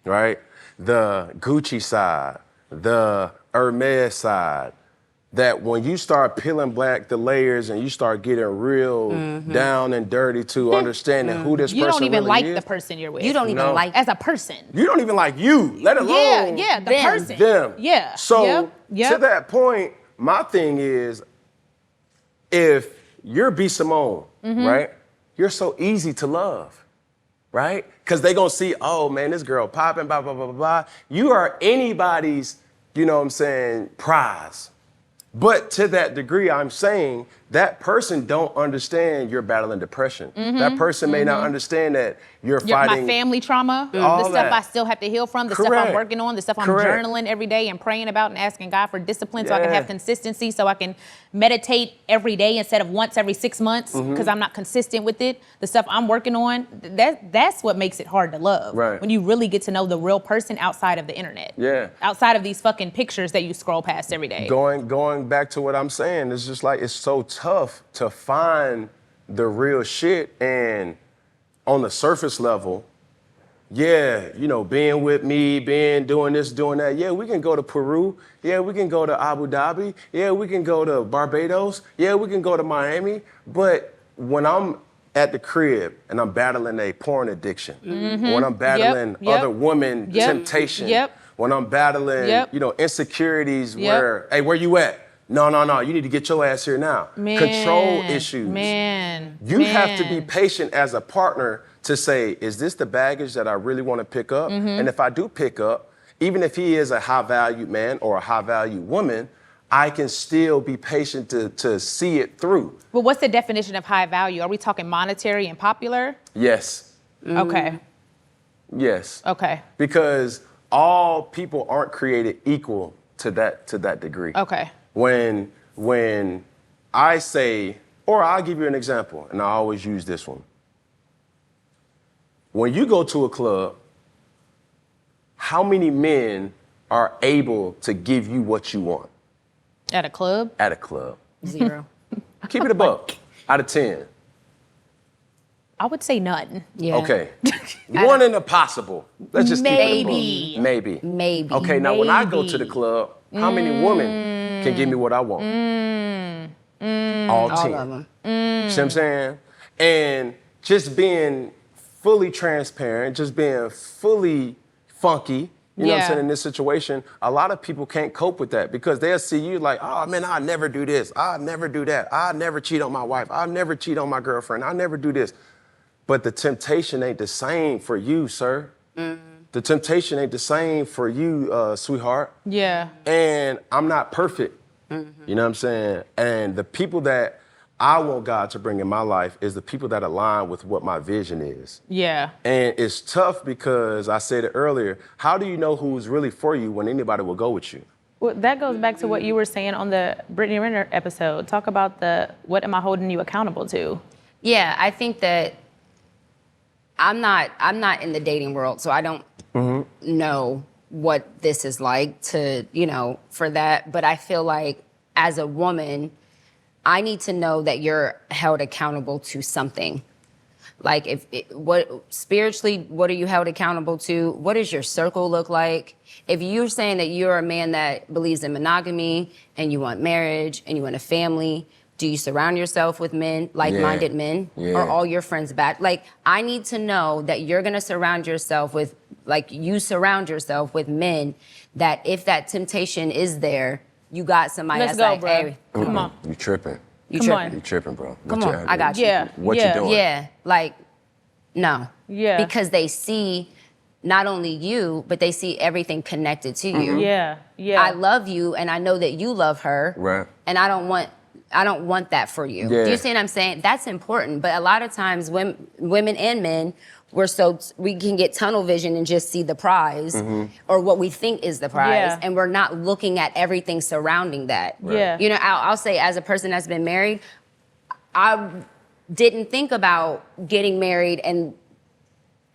[SPEAKER 3] right? The Gucci side, the Hermes side, that when you start peeling back the layers and you start getting real down and dirty to understanding who this
[SPEAKER 2] You
[SPEAKER 3] person
[SPEAKER 2] don't even
[SPEAKER 3] really
[SPEAKER 2] like
[SPEAKER 3] is.
[SPEAKER 2] the person you're with.
[SPEAKER 5] You don't even
[SPEAKER 3] No.
[SPEAKER 5] like
[SPEAKER 2] As a person.
[SPEAKER 3] You don't even like you, let alone
[SPEAKER 2] Yeah, the
[SPEAKER 5] them.
[SPEAKER 2] person.
[SPEAKER 3] them.
[SPEAKER 2] Yeah.
[SPEAKER 3] So
[SPEAKER 2] Yep.
[SPEAKER 3] to that point, my thing is, if you're B. Simone,
[SPEAKER 2] Mm-hmm.
[SPEAKER 3] right, you're so easy to love, right? Because they gonna see, oh man, this girl popping, blah, blah, blah, blah, blah. You are anybody's, you know what I'm saying, prize. But to that degree, I'm saying that person don't understand you're battling depression. That person may not understand that you're fighting.
[SPEAKER 2] My family trauma,
[SPEAKER 3] all
[SPEAKER 2] the stuff
[SPEAKER 3] that.
[SPEAKER 2] I still have to heal from, the stuff
[SPEAKER 3] Correct.
[SPEAKER 2] I'm working on, the stuff I'm
[SPEAKER 3] Correct.
[SPEAKER 2] journaling every day and praying about and asking God for discipline so I can
[SPEAKER 3] Yeah.
[SPEAKER 2] have consistency, so I can meditate every day instead of once every 6 months because I'm not consistent with it. The stuff I'm working on, that's what makes it hard to love.
[SPEAKER 3] Right.
[SPEAKER 2] When you really get to know the real person outside of the internet.
[SPEAKER 3] Yeah.
[SPEAKER 2] Outside of these fucking pictures that you scroll past every day.
[SPEAKER 3] Going back to what I'm saying, it's just like it's so tough to find the real shit, and on the surface level, yeah, you know, being with me, doing this, doing that. Yeah, we can go to Peru. Yeah, we can go to Abu Dhabi. Yeah, we can go to Barbados. Yeah, we can go to Miami. But when I'm at the crib and I'm battling a porn addiction, when I'm battling
[SPEAKER 2] Yep.
[SPEAKER 3] other women temptation,
[SPEAKER 2] Yep.
[SPEAKER 3] when I'm battling,
[SPEAKER 2] Yep.
[SPEAKER 3] you know, insecurities
[SPEAKER 2] Yep.
[SPEAKER 3] where, hey, where you at? No, you need to get your ass here now. Control issues. You have to be patient as a partner to say, is this the baggage that I really want to pick up? And if I do pick up, even if he is a high-valued man or a high-valued woman, I can still be patient to see it through.
[SPEAKER 2] But what's the definition of high value? Are we talking monetary and popular?
[SPEAKER 3] Yes.
[SPEAKER 2] Okay.
[SPEAKER 3] Yes.
[SPEAKER 2] Okay.
[SPEAKER 3] Because all people aren't created equal to that degree.
[SPEAKER 2] Okay.
[SPEAKER 3] When I say, or I'll give you an example, and I always use this one. When you go to a club, how many men are able to give you what you want
[SPEAKER 2] At a club?
[SPEAKER 3] at a club?
[SPEAKER 5] 0.
[SPEAKER 3] Keep it a buck. Out of 10.
[SPEAKER 2] I would say none.
[SPEAKER 5] Yeah.
[SPEAKER 3] Okay. One in a possible. Let's just keep it a
[SPEAKER 2] Maybe.
[SPEAKER 3] buck. Maybe.
[SPEAKER 5] Maybe.
[SPEAKER 3] Okay, now when I go to the
[SPEAKER 2] Maybe.
[SPEAKER 3] club, how many women can give me what I want? All 10.
[SPEAKER 5] All of them.
[SPEAKER 3] See what I'm saying? And just being fully transparent, just being fully funky, you know what I'm
[SPEAKER 2] Yeah.
[SPEAKER 3] saying, in this situation, a lot of people can't cope with that because they'll see you like, oh man, I'll never do this. I'll never do that. I'll never cheat on my wife. I'll never cheat on my girlfriend. I'll never do this. But the temptation ain't the same for you, sir. The temptation ain't the same for you, sweetheart.
[SPEAKER 2] Yeah.
[SPEAKER 3] And I'm not perfect. You know what I'm saying? And the people that I want God to bring in my life is the people that align with what my vision is.
[SPEAKER 2] Yeah.
[SPEAKER 3] And it's tough because I said it earlier, how do you know who's really for you when anybody will go with you?
[SPEAKER 4] Well, that goes back to what you were saying on the Brittany Renner episode. Talk about what am I holding you accountable to?
[SPEAKER 5] Yeah, I think that I'm not in the dating world, so I don't know what this is like to, for that. But I feel like as a woman, I need to know that you're held accountable to something. Like spiritually, what are you held accountable to? What does your circle look like? If you're saying that you're a man that believes in monogamy and you want marriage and you want a family, do you surround yourself with men, like-minded men?
[SPEAKER 3] Yeah.
[SPEAKER 5] Or all your friends bad? Like, I need to know that you're gonna surround yourself with, like you surround yourself with men that if that temptation is there, you got somebody
[SPEAKER 2] Let's
[SPEAKER 5] that's
[SPEAKER 2] go,
[SPEAKER 5] like,
[SPEAKER 2] bro.
[SPEAKER 5] hey,
[SPEAKER 2] Come on.
[SPEAKER 3] You tripping.
[SPEAKER 5] you
[SPEAKER 2] Come
[SPEAKER 5] tripping.
[SPEAKER 2] on.
[SPEAKER 3] You tripping, bro.
[SPEAKER 5] Come on, I got you.
[SPEAKER 2] Yeah.
[SPEAKER 3] What
[SPEAKER 2] yeah.
[SPEAKER 3] you doing?
[SPEAKER 5] Yeah, like, no.
[SPEAKER 2] Yeah.
[SPEAKER 5] Because they see not only you, but they see everything connected to you.
[SPEAKER 2] Yeah. Yeah.
[SPEAKER 5] I love you and I know that you love her.
[SPEAKER 3] Right.
[SPEAKER 5] And I don't want that for you.
[SPEAKER 3] Yeah.
[SPEAKER 5] Do you see what I'm saying? That's important. But a lot of times women and men, we can get tunnel vision and just see the prize or what we think is the prize.
[SPEAKER 2] Yeah.
[SPEAKER 5] And we're not looking at everything surrounding that.
[SPEAKER 2] Yeah.
[SPEAKER 5] I'll say as a person that's been married, I didn't think about getting married and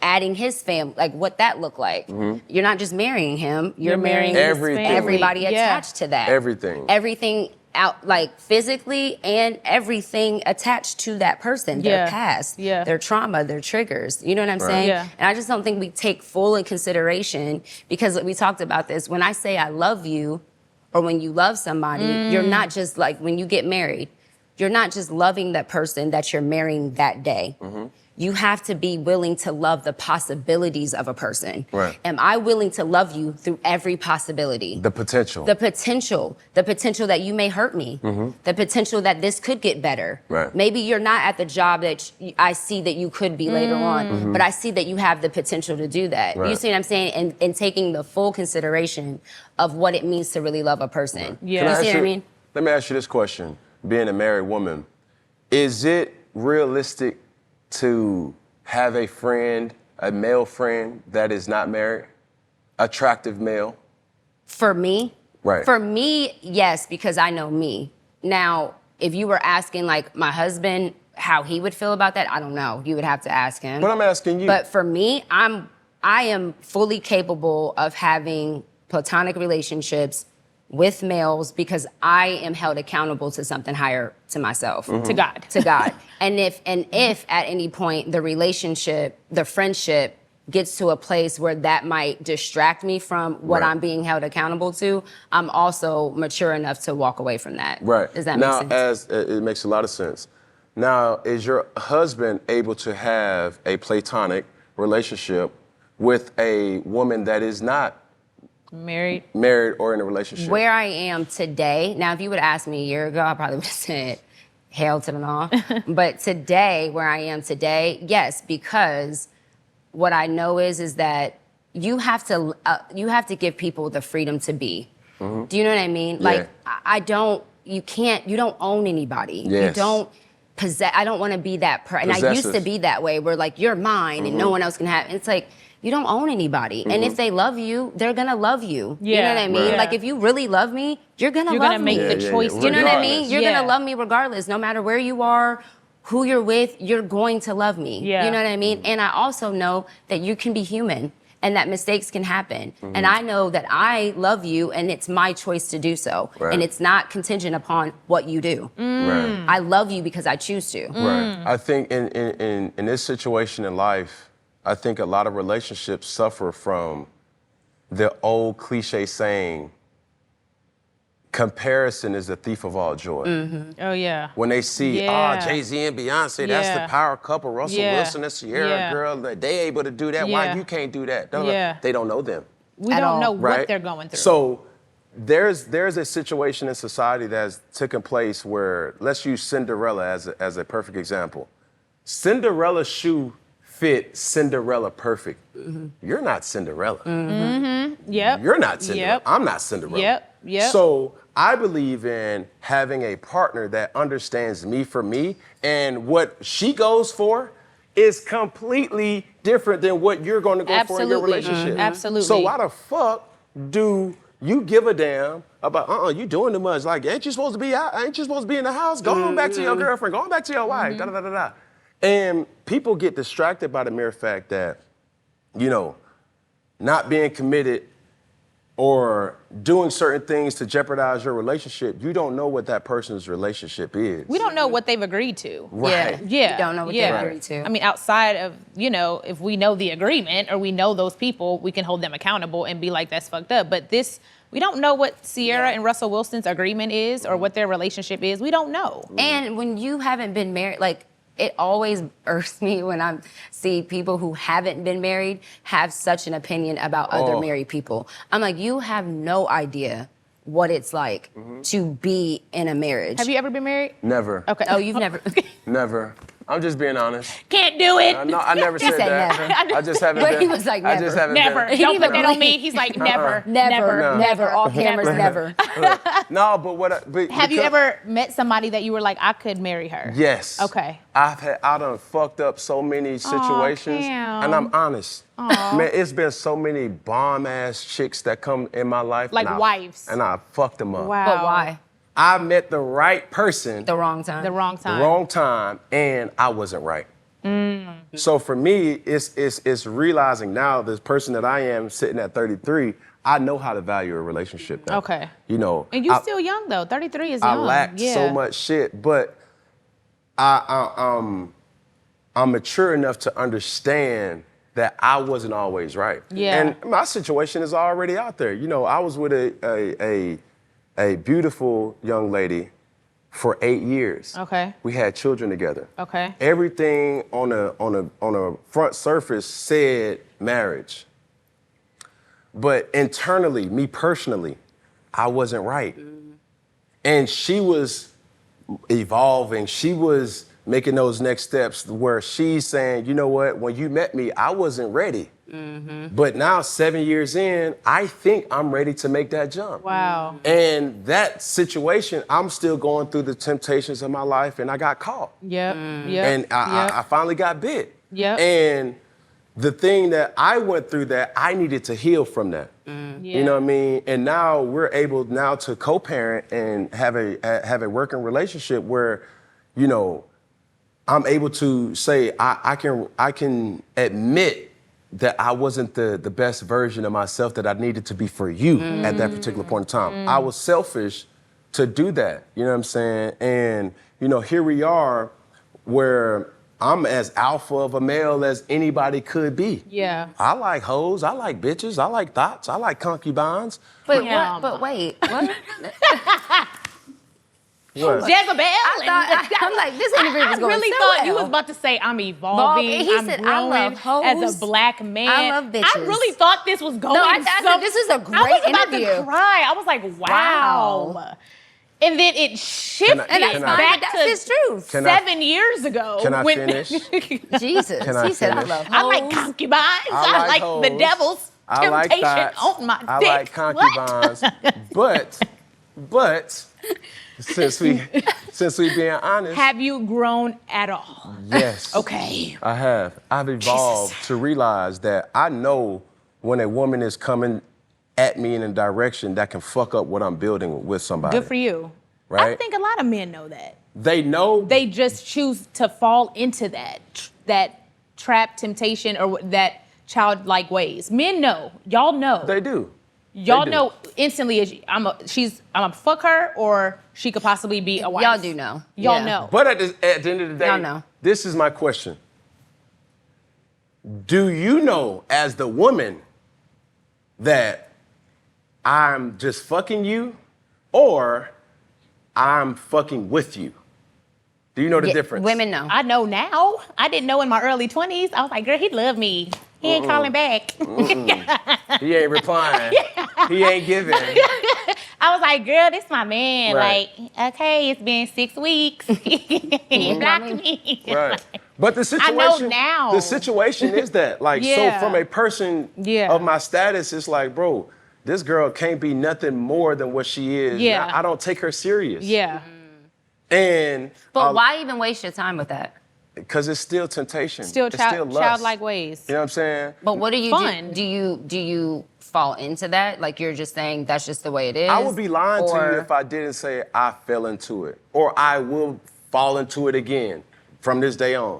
[SPEAKER 5] adding his family, like what that looked like. You're not just marrying him, you're marrying his
[SPEAKER 3] Everything.
[SPEAKER 5] family. Everybody
[SPEAKER 2] Yeah.
[SPEAKER 5] attached to that.
[SPEAKER 3] Everything.
[SPEAKER 5] Everything out, like physically and everything attached to that person, their
[SPEAKER 2] Yeah.
[SPEAKER 5] past,
[SPEAKER 2] Yeah.
[SPEAKER 5] their trauma, their triggers. You know what I'm saying?
[SPEAKER 2] Yeah.
[SPEAKER 5] And I just don't think we take full in consideration because we talked about this. When I say I love you, or when you love somebody, you're not just like when you get married, you're not just loving that person that you're marrying that day. you have to be willing to love the possibilities of a person.
[SPEAKER 3] Right.
[SPEAKER 5] Am I willing to love you through every possibility?
[SPEAKER 3] The potential.
[SPEAKER 5] The potential that you may hurt me, the potential that this could get better.
[SPEAKER 3] Right.
[SPEAKER 5] Maybe you're not at the job that I see that you could be later on, but I see that you have the potential to do that.
[SPEAKER 3] Right.
[SPEAKER 5] You see what I'm saying? And taking the full consideration of what it means to really love a person.
[SPEAKER 3] Right.
[SPEAKER 4] Yeah.
[SPEAKER 5] You see what I mean?
[SPEAKER 3] Let me ask you this question. Being a married woman, is it realistic to have a friend, a male friend that is not married? Attractive male?
[SPEAKER 5] For me?
[SPEAKER 3] Right.
[SPEAKER 5] For me, yes, because I know me. Now, if you were asking like my husband how he would feel about that, I don't know. You would have to ask him.
[SPEAKER 3] But I'm asking you.
[SPEAKER 5] But for me, I am fully capable of having platonic relationships with males because I am held accountable to something higher to myself.
[SPEAKER 2] To God.
[SPEAKER 5] To God. And if at any point the relationship, the friendship gets to a place where that might distract me from what
[SPEAKER 3] Right.
[SPEAKER 5] I'm being held accountable to, I'm also mature enough to walk away from that.
[SPEAKER 3] Right.
[SPEAKER 5] Does that make sense?
[SPEAKER 3] Now, it makes a lot of sense. Now, is your husband able to have a platonic relationship with a woman that is not
[SPEAKER 4] Married.
[SPEAKER 3] married or in a relationship?
[SPEAKER 5] Where I am today, now if you would have asked me a year ago, I probably would have said, hell to the no. But today, where I am today, yes, because what I know is that you have to give people the freedom to be. Do you know what I mean? Like, you don't own anybody.
[SPEAKER 3] Yes.
[SPEAKER 5] You don't possess, I don't want to be that person. And I used to
[SPEAKER 3] Possessive.
[SPEAKER 5] be that way where like, you're mine and no one else can have, it's like, you don't own anybody. And if they love you, they're gonna love you. You know
[SPEAKER 4] Yeah.
[SPEAKER 5] what I mean?
[SPEAKER 4] Right.
[SPEAKER 5] Like if you really love me, you're gonna
[SPEAKER 4] You're
[SPEAKER 5] love
[SPEAKER 4] gonna make
[SPEAKER 5] me.
[SPEAKER 4] the choice.
[SPEAKER 5] Do you know what I mean?
[SPEAKER 3] Regardless.
[SPEAKER 5] You're
[SPEAKER 4] Yeah.
[SPEAKER 5] gonna love me regardless, no matter where you are, who you're with, you're going to love me.
[SPEAKER 4] Yeah.
[SPEAKER 5] You know what I mean? And I also know that you can be human and that mistakes can happen.
[SPEAKER 3] Mm-hmm.
[SPEAKER 5] And I know that I love you and it's my choice to do so.
[SPEAKER 3] Right.
[SPEAKER 5] And it's not contingent upon what you do.
[SPEAKER 3] Right.
[SPEAKER 5] I love you because I choose to.
[SPEAKER 3] Right. I think in this situation in life, I think a lot of relationships suffer from the old cliche saying, comparison is the thief of all joy.
[SPEAKER 4] Oh yeah.
[SPEAKER 3] When they see,
[SPEAKER 4] Yeah.
[SPEAKER 3] Jay-Z and Beyonce, that's
[SPEAKER 4] Yeah.
[SPEAKER 3] the power couple. Russell
[SPEAKER 4] Yeah.
[SPEAKER 3] Wilson and Sierra,
[SPEAKER 4] Yeah.
[SPEAKER 3] girl, they able to do that. Why
[SPEAKER 4] Yeah.
[SPEAKER 3] you can't do that?
[SPEAKER 4] Yeah.
[SPEAKER 3] They don't know them.
[SPEAKER 2] We
[SPEAKER 5] At
[SPEAKER 2] don't
[SPEAKER 5] all.
[SPEAKER 2] know
[SPEAKER 3] Right?
[SPEAKER 2] what they're going through.
[SPEAKER 3] So there's a situation in society that's taken place where, let's use Cinderella as a perfect example. Cinderella's shoe fit Cinderella perfect. You're not Cinderella.
[SPEAKER 2] Yep.
[SPEAKER 3] You're not Cinderella.
[SPEAKER 2] Yep.
[SPEAKER 3] I'm not Cinderella.
[SPEAKER 2] Yep.
[SPEAKER 3] So I believe in having a partner that understands me for me, and what she goes for is completely different than what you're going to go for in your
[SPEAKER 2] Absolutely.
[SPEAKER 3] relationship.
[SPEAKER 2] Absolutely.
[SPEAKER 3] So why the fuck do you give a damn about, you doing too much? Like, ain't you supposed to be out? Ain't you supposed to be in the house? Go on back to your girlfriend. Go on back to your wife. Da, da, da, da, da. And people get distracted by the mere fact that, not being committed or doing certain things to jeopardize your relationship, you don't know what that person's relationship is.
[SPEAKER 2] We don't know what they've agreed to.
[SPEAKER 3] Right.
[SPEAKER 2] Yeah.
[SPEAKER 5] You don't know what
[SPEAKER 2] yeah.
[SPEAKER 5] they agreed to.
[SPEAKER 2] I mean, outside of, if we know the agreement or we know those people, we can hold them accountable and be like, that's fucked up. But we don't know what Sierra and Russell Wilson's agreement is or what their relationship is. We don't know.
[SPEAKER 5] And when you haven't been married, like, it always irks me when I see people who haven't been married have such an opinion about other married people. I'm like, you have no idea what it's like to be in a marriage.
[SPEAKER 2] Have you ever been married?
[SPEAKER 3] Never.
[SPEAKER 2] Okay.
[SPEAKER 5] Oh, you've never.
[SPEAKER 3] Never. I'm just being honest.
[SPEAKER 2] Can't do it.
[SPEAKER 3] No, I never said
[SPEAKER 5] said
[SPEAKER 3] that.
[SPEAKER 5] never.
[SPEAKER 3] I just haven't
[SPEAKER 5] But
[SPEAKER 3] been.
[SPEAKER 5] he was like,
[SPEAKER 3] I just
[SPEAKER 5] never.
[SPEAKER 3] haven't
[SPEAKER 2] Never.
[SPEAKER 3] been.
[SPEAKER 2] Don't put
[SPEAKER 5] even
[SPEAKER 2] that on
[SPEAKER 5] believe-
[SPEAKER 2] me. He's like, never.
[SPEAKER 5] Never. All cameras, never.
[SPEAKER 3] No, but
[SPEAKER 2] Have you ever met somebody that you were like, I could marry her?
[SPEAKER 3] Yes.
[SPEAKER 2] Okay.
[SPEAKER 3] I done fucked up so many situations,
[SPEAKER 2] Cam.
[SPEAKER 3] and I'm honest. Man, it's been so many bomb ass chicks that come in my life,
[SPEAKER 2] Like
[SPEAKER 3] and
[SPEAKER 2] wives.
[SPEAKER 3] and I fucked them up.
[SPEAKER 2] Wow.
[SPEAKER 5] But why?
[SPEAKER 3] I met the right person,
[SPEAKER 5] The wrong time.
[SPEAKER 2] The wrong
[SPEAKER 3] the
[SPEAKER 2] time.
[SPEAKER 3] wrong time, and I wasn't right. So for me, it's realizing now, this person that I am sitting at 33, I know how to value a relationship now.
[SPEAKER 2] Okay.
[SPEAKER 3] And
[SPEAKER 2] you're still young though. 33 is
[SPEAKER 3] I
[SPEAKER 2] young.
[SPEAKER 3] lack
[SPEAKER 2] yeah.
[SPEAKER 3] so much shit, but I'm mature enough to understand that I wasn't always right.
[SPEAKER 2] Yeah.
[SPEAKER 3] And my situation is already out there. I was with a beautiful young lady for 8 years.
[SPEAKER 2] Okay.
[SPEAKER 3] We had children together.
[SPEAKER 2] Okay.
[SPEAKER 3] Everything on a front surface said marriage. But internally, me personally, I wasn't right. And she was evolving. She was making those next steps where she's saying, you know what, when you met me, I wasn't ready. But now 7 years in, I think I'm ready to make that jump.
[SPEAKER 2] Wow.
[SPEAKER 3] And that situation, I'm still going through the temptations of my life, and I got caught.
[SPEAKER 2] Yep. Yep.
[SPEAKER 3] And I finally got bit.
[SPEAKER 2] Yep.
[SPEAKER 3] And the thing that I went through that, I needed to heal from that. You know what I mean? And now we're able now to co-parent and have a working relationship where, you know, I'm able to say I can admit that I wasn't the best version of myself that I needed to be for you at that particular point in time. I was selfish to do that, you know what I'm saying? And, you know, here we are where I'm as alpha of a male as anybody could be.
[SPEAKER 2] Yeah.
[SPEAKER 3] I like hoes, I like bitches, I like thoughts, I like concubines.
[SPEAKER 5] But
[SPEAKER 2] Yeah.
[SPEAKER 5] what? But wait, what?
[SPEAKER 3] What?
[SPEAKER 2] Jezebel.
[SPEAKER 5] I'm like, this interview was
[SPEAKER 2] I
[SPEAKER 5] going
[SPEAKER 2] really
[SPEAKER 5] so
[SPEAKER 2] thought
[SPEAKER 5] well.
[SPEAKER 2] you was about to say I'm evolving.
[SPEAKER 5] He
[SPEAKER 2] I'm
[SPEAKER 5] said, I
[SPEAKER 2] growing
[SPEAKER 5] love hoes.
[SPEAKER 2] as a black man.
[SPEAKER 5] I love bitches.
[SPEAKER 2] I really thought this was going.
[SPEAKER 5] No, I said this is a great
[SPEAKER 2] I was about
[SPEAKER 5] interview.
[SPEAKER 2] to cry. I was like, wow.
[SPEAKER 5] Wow.
[SPEAKER 2] And then it shifted
[SPEAKER 5] And that's
[SPEAKER 3] Can
[SPEAKER 5] fine,
[SPEAKER 2] back
[SPEAKER 5] but
[SPEAKER 2] to
[SPEAKER 5] that's his truth.
[SPEAKER 3] Can I-
[SPEAKER 2] 7 years ago.
[SPEAKER 3] Can I
[SPEAKER 2] when-
[SPEAKER 3] finish?
[SPEAKER 5] Jesus.
[SPEAKER 3] Can I
[SPEAKER 5] He said, I
[SPEAKER 3] finish?
[SPEAKER 5] love hoes.
[SPEAKER 2] I like concubines. I like the
[SPEAKER 3] hoes.
[SPEAKER 2] devil's
[SPEAKER 3] I like
[SPEAKER 2] temptation
[SPEAKER 3] thoughts.
[SPEAKER 2] on my
[SPEAKER 3] I
[SPEAKER 2] dick.
[SPEAKER 3] like concubines. but since we being honest,
[SPEAKER 2] Have you grown at all?
[SPEAKER 3] yes.
[SPEAKER 2] Okay.
[SPEAKER 3] I have. I've evolved to realize that I know when a woman is coming at me in a direction that can fuck up what I'm building with somebody.
[SPEAKER 2] Good for you. I
[SPEAKER 3] Right?
[SPEAKER 2] think a lot of men know that.
[SPEAKER 3] They know.
[SPEAKER 2] They just choose to fall into that trap, temptation, or that childlike ways. Men know. Y'all know.
[SPEAKER 3] They do.
[SPEAKER 2] Y'all
[SPEAKER 3] do.
[SPEAKER 2] know instantly. I'm a fuck her, or she could possibly be a wife.
[SPEAKER 5] Y'all do know.
[SPEAKER 2] Y'all
[SPEAKER 5] Yeah.
[SPEAKER 2] know.
[SPEAKER 3] But at the end of the day,
[SPEAKER 5] Y'all know.
[SPEAKER 3] this is my question. Do you know, as the woman, that I'm just fucking you, or I'm fucking with you? Do you know the
[SPEAKER 5] Yeah,
[SPEAKER 3] difference?
[SPEAKER 5] Women know.
[SPEAKER 2] I know now. I didn't know in my early 20s. I was like, girl, he loved me. He ain't calling back.
[SPEAKER 3] He ain't replying. He ain't giving.
[SPEAKER 2] I was like, girl, this my man.
[SPEAKER 3] Right.
[SPEAKER 2] Like, okay, it's been 6 weeks. He blocked me.
[SPEAKER 3] Right. But the situation
[SPEAKER 2] now.
[SPEAKER 3] The situation is that, like,
[SPEAKER 2] Yeah.
[SPEAKER 3] so from a person
[SPEAKER 2] Yeah.
[SPEAKER 3] of my status, it's like, bro, this girl can't be nothing more than what she is.
[SPEAKER 2] Yeah.
[SPEAKER 3] I don't take her serious.
[SPEAKER 2] Yeah.
[SPEAKER 3] And
[SPEAKER 5] But why even waste your time with that?
[SPEAKER 3] because it's still temptation.
[SPEAKER 2] Still,
[SPEAKER 3] it's still lust.
[SPEAKER 2] childlike ways.
[SPEAKER 3] You know what I'm saying?
[SPEAKER 5] But what do you
[SPEAKER 2] Fun.
[SPEAKER 5] do? You fall into that? Like you're just saying that's just the way it is?
[SPEAKER 3] I would be lying to
[SPEAKER 5] Or-
[SPEAKER 3] you if I didn't say I fell into it, or I will fall into it again from this day on.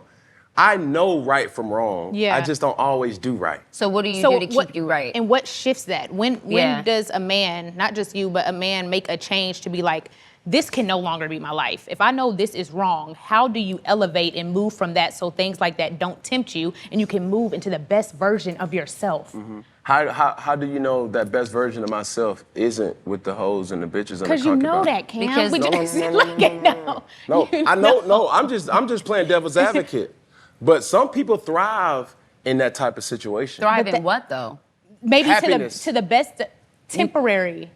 [SPEAKER 3] I know right from wrong.
[SPEAKER 2] Yeah.
[SPEAKER 3] I just don't always do right.
[SPEAKER 5] So what do you
[SPEAKER 2] So
[SPEAKER 5] do to
[SPEAKER 2] what-
[SPEAKER 5] keep you right?
[SPEAKER 2] And what shifts that? When
[SPEAKER 5] Yeah.
[SPEAKER 2] does a man, not just you, but a man make a change to be like, this can no longer be my life. If I know this is wrong, how do you elevate and move from that so things like that don't tempt you and you can move into the best version of yourself?
[SPEAKER 3] Mm-hmm. How do you know that best version of myself isn't with the hoes and the bitches and the
[SPEAKER 2] Because you know
[SPEAKER 3] concubines?
[SPEAKER 2] that, Cam.
[SPEAKER 5] Because-
[SPEAKER 2] We
[SPEAKER 5] No,
[SPEAKER 2] just-
[SPEAKER 3] no,
[SPEAKER 2] like,
[SPEAKER 3] No, I know. No, I'm just playing devil's advocate. But some people thrive in that type of situation.
[SPEAKER 5] Thrive
[SPEAKER 2] But
[SPEAKER 5] in what though?
[SPEAKER 2] Maybe
[SPEAKER 3] Happiness.
[SPEAKER 2] to the best temporary.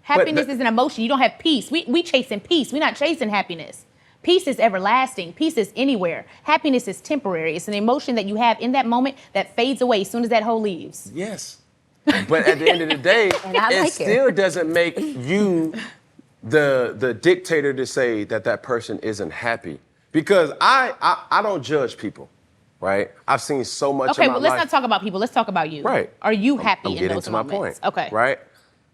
[SPEAKER 2] Happiness is an emotion. You don't have peace. We chasing peace. We're not chasing happiness. Peace is everlasting. Peace is anywhere. Happiness is temporary. It's an emotion that you have in that moment that fades away as soon as that hoe leaves.
[SPEAKER 3] Yes. But at the end of the day,
[SPEAKER 5] And I
[SPEAKER 3] it
[SPEAKER 5] like it.
[SPEAKER 3] still doesn't make you the dictator to say that person isn't happy. Because I don't judge people, right? I've seen so much
[SPEAKER 2] Okay,
[SPEAKER 3] in my
[SPEAKER 2] well, let's
[SPEAKER 3] life.
[SPEAKER 2] not talk about people. Let's talk about you.
[SPEAKER 3] Right.
[SPEAKER 2] Are you happy
[SPEAKER 3] I'm
[SPEAKER 2] in
[SPEAKER 3] getting
[SPEAKER 2] those
[SPEAKER 3] to my
[SPEAKER 2] moments?
[SPEAKER 3] point.
[SPEAKER 2] Okay.
[SPEAKER 3] Right?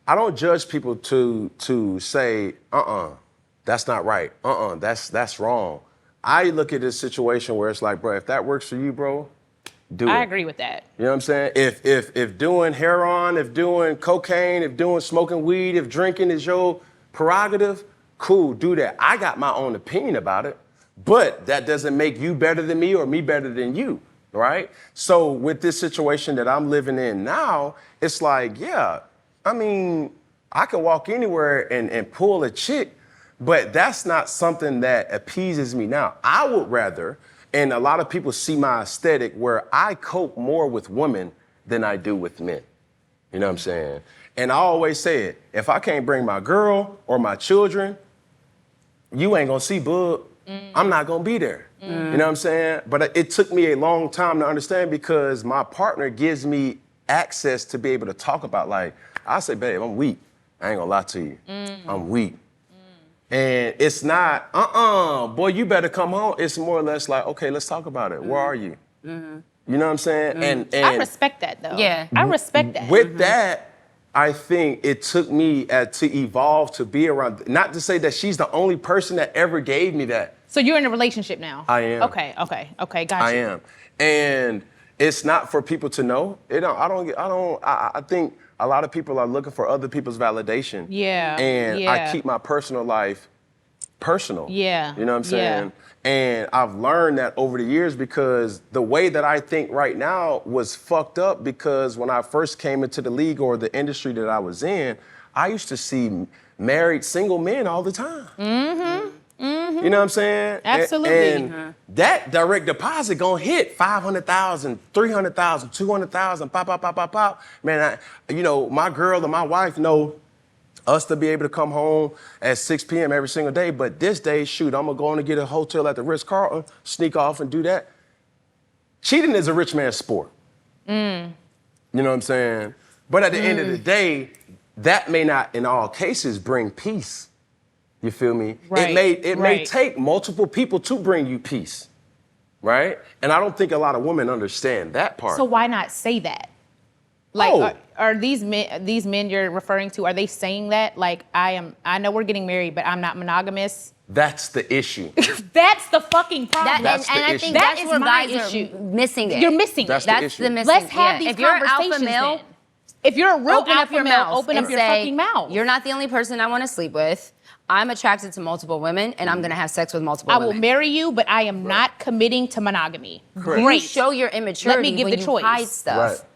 [SPEAKER 3] I don't judge people to say, that's not right. That's wrong. I look at this situation where it's like, bro, if that works for you, bro, do it.
[SPEAKER 2] I agree with that.
[SPEAKER 3] You know what I'm saying? If doing heroin, if doing cocaine, if doing smoking weed, if drinking is your prerogative, cool, do that. I got my own opinion about it, but that doesn't make you better than me or me better than you, right? So with this situation that I'm living in now, it's like, yeah, I mean, I can walk anywhere and pull a chick, But that's not something that appeases me now. I would rather, and a lot of people see my aesthetic where I cope more with women than I do with men. You know what I'm saying? And I always say it, if I can't bring my girl or my children, you ain't gonna see Bub. I'm not gonna be there. You know what I'm saying? But it took me a long time to understand because my partner gives me access to be able to talk about, like, I say, babe, I'm weak. I ain't gonna lie to you. I'm weak. And it's not, boy, you better come home. It's more or less like, okay, let's talk about it. Where are you? You know what I'm saying? And
[SPEAKER 2] I respect that, though.
[SPEAKER 5] Yeah.
[SPEAKER 2] I respect that.
[SPEAKER 3] with that, I think it took me to evolve to be around, not to say that she's the only person that ever gave me that.
[SPEAKER 2] So you're in a relationship now?
[SPEAKER 3] I am.
[SPEAKER 2] Okay, gotcha.
[SPEAKER 3] I am. And it's not for people to know. I think a lot of people are looking for other people's validation.
[SPEAKER 2] Yeah.
[SPEAKER 3] And
[SPEAKER 2] yeah.
[SPEAKER 3] I keep my personal life personal.
[SPEAKER 2] Yeah.
[SPEAKER 3] You know what I'm saying?
[SPEAKER 2] Yeah.
[SPEAKER 3] And I've learned that over the years because the way that I think right now was fucked up because when I first came into the league or the industry that I was in, I used to see married single men all the time. You know what I'm saying?
[SPEAKER 2] Absolutely.
[SPEAKER 3] And that direct deposit gonna hit 500,000, 300,000, 200,000, pop. Man, my girl and my wife know us to be able to come home at 6 p.m. every single day, but this day, shoot, I'm gonna go on and get a hotel at the Ritz-Carlton, sneak off and do that. Cheating is a rich man's sport. You know what I'm saying? But at the end of the day, that may not, in all cases, bring peace. You feel me?
[SPEAKER 2] Right,
[SPEAKER 3] It may take multiple people to bring you peace, right? And I don't think a lot of women understand that part.
[SPEAKER 2] So why not say that? Like,
[SPEAKER 3] Oh.
[SPEAKER 2] are these men you're referring to, are they saying that? Like, I know we're getting married, but I'm not monogamous.
[SPEAKER 3] That's the issue.
[SPEAKER 2] That's the fucking problem.
[SPEAKER 3] That's the
[SPEAKER 5] I
[SPEAKER 3] issue.
[SPEAKER 5] think
[SPEAKER 2] That
[SPEAKER 5] that's
[SPEAKER 2] is
[SPEAKER 5] where
[SPEAKER 2] my
[SPEAKER 5] guys
[SPEAKER 2] issue.
[SPEAKER 5] are missing it.
[SPEAKER 2] You're missing
[SPEAKER 3] That's
[SPEAKER 2] it.
[SPEAKER 3] the
[SPEAKER 5] That's
[SPEAKER 3] issue.
[SPEAKER 5] the missing.
[SPEAKER 2] Let's have
[SPEAKER 5] yeah.
[SPEAKER 2] these
[SPEAKER 5] If you're an
[SPEAKER 2] conversations
[SPEAKER 5] alpha male,
[SPEAKER 2] then. If you're a real
[SPEAKER 5] open up
[SPEAKER 2] alpha
[SPEAKER 5] your
[SPEAKER 2] male,
[SPEAKER 5] mouth
[SPEAKER 2] open
[SPEAKER 5] and
[SPEAKER 2] up your
[SPEAKER 5] say,
[SPEAKER 2] fucking mouth.
[SPEAKER 5] You're not the only person I want to sleep with. I'm attracted to multiple women, and I'm gonna have sex with multiple
[SPEAKER 2] I
[SPEAKER 5] women.
[SPEAKER 2] will marry you, but I am not committing to monogamy.
[SPEAKER 3] Correct.
[SPEAKER 5] You
[SPEAKER 2] Great.
[SPEAKER 5] show your immaturity
[SPEAKER 2] Let me give
[SPEAKER 5] when
[SPEAKER 2] the
[SPEAKER 5] you
[SPEAKER 2] choice.
[SPEAKER 5] hide stuff.
[SPEAKER 3] Right.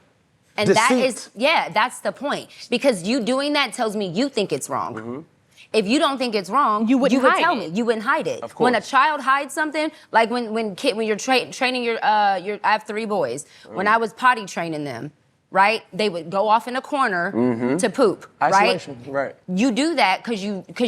[SPEAKER 5] And
[SPEAKER 3] Deceit.
[SPEAKER 5] that's the point. Because you doing that tells me you think it's wrong. If you don't think it's wrong,
[SPEAKER 2] You wouldn't
[SPEAKER 5] would
[SPEAKER 2] hide
[SPEAKER 5] tell
[SPEAKER 2] it.
[SPEAKER 5] me. You wouldn't hide it.
[SPEAKER 3] Of
[SPEAKER 5] When a
[SPEAKER 3] course.
[SPEAKER 5] child hides something, like when you're training your I have 3 boys. When I was potty training them, right? They would go off in a corner to poop,
[SPEAKER 3] Isolation,
[SPEAKER 5] right?
[SPEAKER 3] right.
[SPEAKER 5] You do that because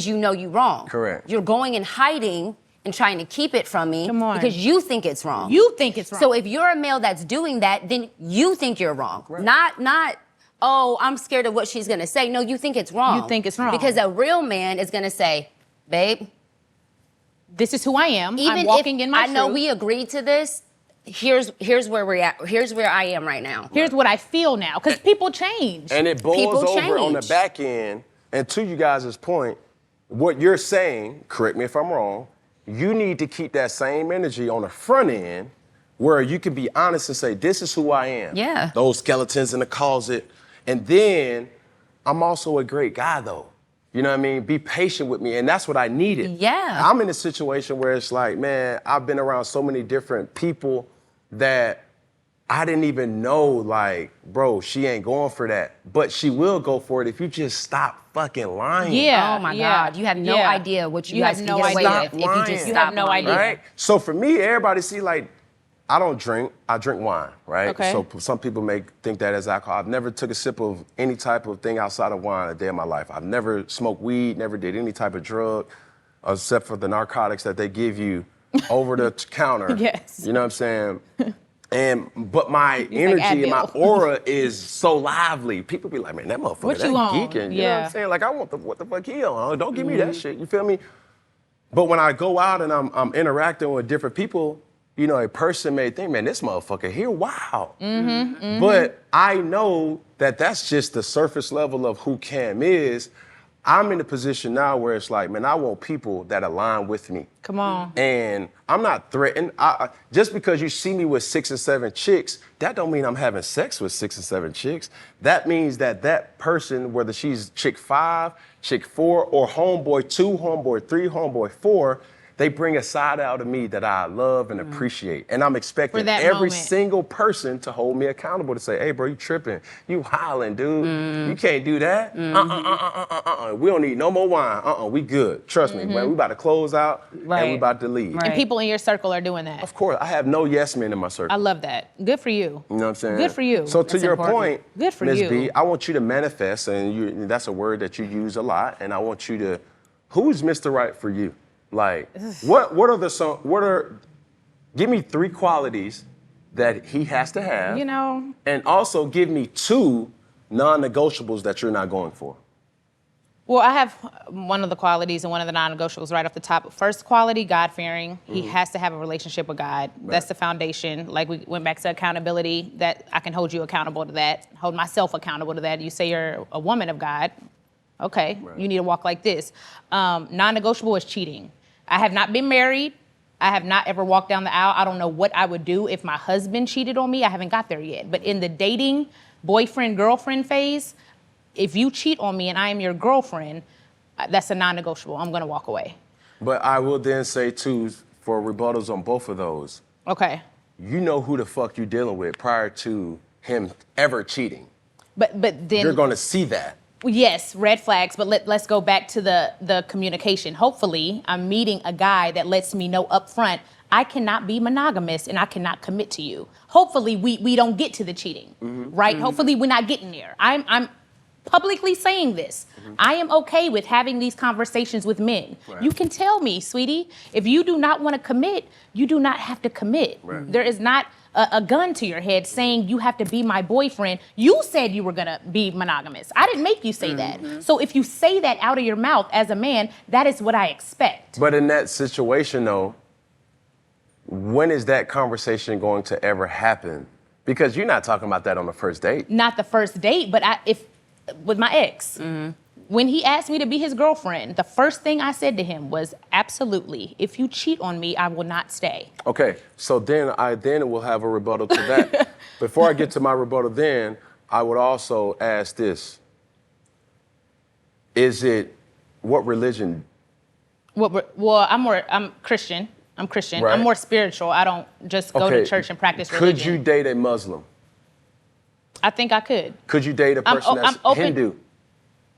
[SPEAKER 5] you know you're wrong.
[SPEAKER 3] Correct.
[SPEAKER 5] You're going and hiding and trying to keep it from me
[SPEAKER 2] Come on.
[SPEAKER 5] because you think it's wrong.
[SPEAKER 2] You think it's wrong.
[SPEAKER 5] So if you're a male that's doing that, then you think you're wrong. Not, oh, I'm scared of what she's gonna say. No, you think it's wrong.
[SPEAKER 2] You think it's wrong.
[SPEAKER 5] Because a real man is gonna say, babe,
[SPEAKER 2] this is who I am.
[SPEAKER 5] even
[SPEAKER 2] I'm walking
[SPEAKER 5] if
[SPEAKER 2] in my
[SPEAKER 5] I know
[SPEAKER 2] truth.
[SPEAKER 5] we agreed to this, here's where we're at. Here's where I am right now.
[SPEAKER 2] Here's what I feel now, because people change.
[SPEAKER 3] And it boils
[SPEAKER 5] People
[SPEAKER 3] over on the
[SPEAKER 5] change.
[SPEAKER 3] back end. And to you guys' point, what you're saying, correct me if I'm wrong, you need to keep that same energy on the front end where you can be honest and say, this is who I am.
[SPEAKER 5] Yeah.
[SPEAKER 3] Those skeletons in the closet. And then I'm also a great guy though. You know what I mean? Be patient with me. And that's what I needed.
[SPEAKER 5] Yeah.
[SPEAKER 3] I'm in a situation where it's like, man, I've been around so many different people that I didn't even know, like, bro, she ain't going for that. But she will go for it if you just stop fucking lying.
[SPEAKER 2] Yeah.
[SPEAKER 5] Oh my
[SPEAKER 2] yeah,
[SPEAKER 5] God, you have no
[SPEAKER 2] yeah.
[SPEAKER 5] idea what you
[SPEAKER 2] have
[SPEAKER 5] guys
[SPEAKER 2] no
[SPEAKER 5] can get away
[SPEAKER 2] idea.
[SPEAKER 5] with if you
[SPEAKER 3] Lying.
[SPEAKER 5] just
[SPEAKER 3] You
[SPEAKER 5] stop
[SPEAKER 2] have no
[SPEAKER 5] lying.
[SPEAKER 2] idea.
[SPEAKER 3] Right? So for me, everybody see, like, I don't drink. I drink wine, right?
[SPEAKER 2] Okay.
[SPEAKER 3] So some people may think that as alcohol. I've never took a sip of any type of thing outside of wine a day in my life. I've never smoked weed, never did any type of drug, except for the narcotics that they give you over the counter.
[SPEAKER 2] Yes.
[SPEAKER 3] You know what I'm saying? But my
[SPEAKER 2] like
[SPEAKER 3] energy and my
[SPEAKER 2] Advil.
[SPEAKER 3] aura is so lively. People be like, man, that motherfucker,
[SPEAKER 2] What
[SPEAKER 3] that
[SPEAKER 2] you on?
[SPEAKER 3] geeking. You know what
[SPEAKER 2] Yeah.
[SPEAKER 3] I'm saying? Like, I want what the fuck he on? Don't give me that shit. You feel me? But when I go out and I'm interacting with different people, you know, a person may think, man, this motherfucker here, wow. But I know that that's just the surface level of who Cam is. I'm in a position now where it's like, man, I want people that align with me.
[SPEAKER 2] Come on.
[SPEAKER 3] And I'm not threatened. Just because you see me with 6 and 7 chicks, that don't mean I'm having sex with 6 and 7 chicks. That means that person, whether she's chick 5, chick 4, or homeboy 2, homeboy 3, homeboy 4, they bring a side out of me that I love and appreciate. And I'm expecting
[SPEAKER 2] that
[SPEAKER 3] every
[SPEAKER 2] moment.
[SPEAKER 3] single person to hold me accountable to say, hey, bro, you tripping. You hollering, dude. You can't do that. We don't need no more wine. We good. Trust me, man. We about to close out and we
[SPEAKER 4] Right.
[SPEAKER 3] about to leave.
[SPEAKER 4] Right.
[SPEAKER 2] And people in your circle are doing that.
[SPEAKER 3] Of course, I have no yes men in my circle.
[SPEAKER 2] I love that. Good for you.
[SPEAKER 3] You know what I'm saying?
[SPEAKER 2] Good for you.
[SPEAKER 3] So to
[SPEAKER 2] That's
[SPEAKER 3] your
[SPEAKER 2] important.
[SPEAKER 3] point,
[SPEAKER 2] Good for
[SPEAKER 3] Ms.
[SPEAKER 2] you.
[SPEAKER 3] B, I want you to manifest, and that's a word that you use a lot, and I want you to, who's Mr. Right for you? Like, give me 3 qualities that he has to have,
[SPEAKER 2] You know,
[SPEAKER 3] and also give me 2 non-negotiables that you're not going for.
[SPEAKER 2] well, I have one of the qualities and one of the non-negotiables right off the top. First quality, God-fearing. He has to have a relationship with God. That's the foundation. Like we went back to accountability, that I can hold you accountable to that, hold myself accountable to that. You say you're a woman of God. Okay, you need to walk like this. Non-negotiable is cheating. I have not been married. I have not ever walked down the aisle. I don't know what I would do if my husband cheated on me. I haven't got there yet. But in the dating, boyfriend, girlfriend phase, if you cheat on me and I am your girlfriend, that's a non-negotiable. I'm gonna walk away.
[SPEAKER 3] But I will then say, too, for rebuttals on both of those,
[SPEAKER 2] Okay.
[SPEAKER 3] you know who the fuck you dealing with prior to him ever cheating.
[SPEAKER 2] But then
[SPEAKER 3] You're gonna see that.
[SPEAKER 2] yes, red flags, but let's go back to the communication. Hopefully, I'm meeting a guy that lets me know up front, I cannot be monogamous and I cannot commit to you. Hopefully, we don't get to the cheating, right? Hopefully, we're not getting there. I'm publicly saying this. I am okay with having these conversations with men.
[SPEAKER 3] Right.
[SPEAKER 2] You can tell me, sweetie, if you do not want to commit, you do not have to commit.
[SPEAKER 3] Right.
[SPEAKER 2] There is not a gun to your head saying you have to be my boyfriend. You said you were gonna be monogamous. I didn't make you say that. So if you say that out of your mouth as a man, that is what I expect.
[SPEAKER 3] But in that situation, though, when is that conversation going to ever happen? Because you're not talking about that on the first date.
[SPEAKER 2] Not the first date, but with my ex. When he asked me to be his girlfriend, the first thing I said to him was, absolutely, if you cheat on me, I will not stay.
[SPEAKER 3] Okay, so then I will have a rebuttal to that. Before I get to my rebuttal then, I would also ask this. What religion?
[SPEAKER 2] Well, I'm Christian. I'm Christian.
[SPEAKER 3] Right.
[SPEAKER 2] I'm more spiritual. I don't just go to church and practice religion.
[SPEAKER 3] Could you date a Muslim?
[SPEAKER 2] I think I could.
[SPEAKER 3] Could you date a person that's
[SPEAKER 2] I'm open.
[SPEAKER 3] Hindu?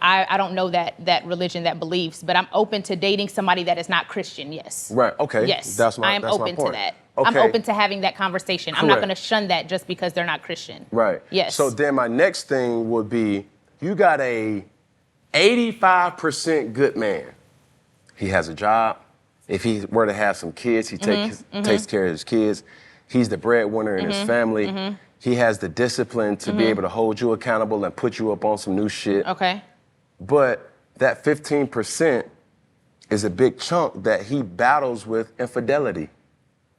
[SPEAKER 2] I don't know that religion, that beliefs, but I'm open to dating somebody that is not Christian, yes.
[SPEAKER 3] Right, okay.
[SPEAKER 2] Yes,
[SPEAKER 3] That's my
[SPEAKER 2] I am
[SPEAKER 3] point.
[SPEAKER 2] open to that. I'm
[SPEAKER 3] Okay.
[SPEAKER 2] open to having that conversation. I'm not
[SPEAKER 3] Correct.
[SPEAKER 2] going to shun that just because they're not Christian.
[SPEAKER 3] Right.
[SPEAKER 2] Yes.
[SPEAKER 3] So then my next thing would be, you got a 85% good man. He has a job. If he were to have some kids, he takes care of his kids. He's the breadwinner in his family. He has the discipline to be able to hold you accountable and put you up on some new shit.
[SPEAKER 2] Okay.
[SPEAKER 3] But that 15% is a big chunk that he battles with infidelity.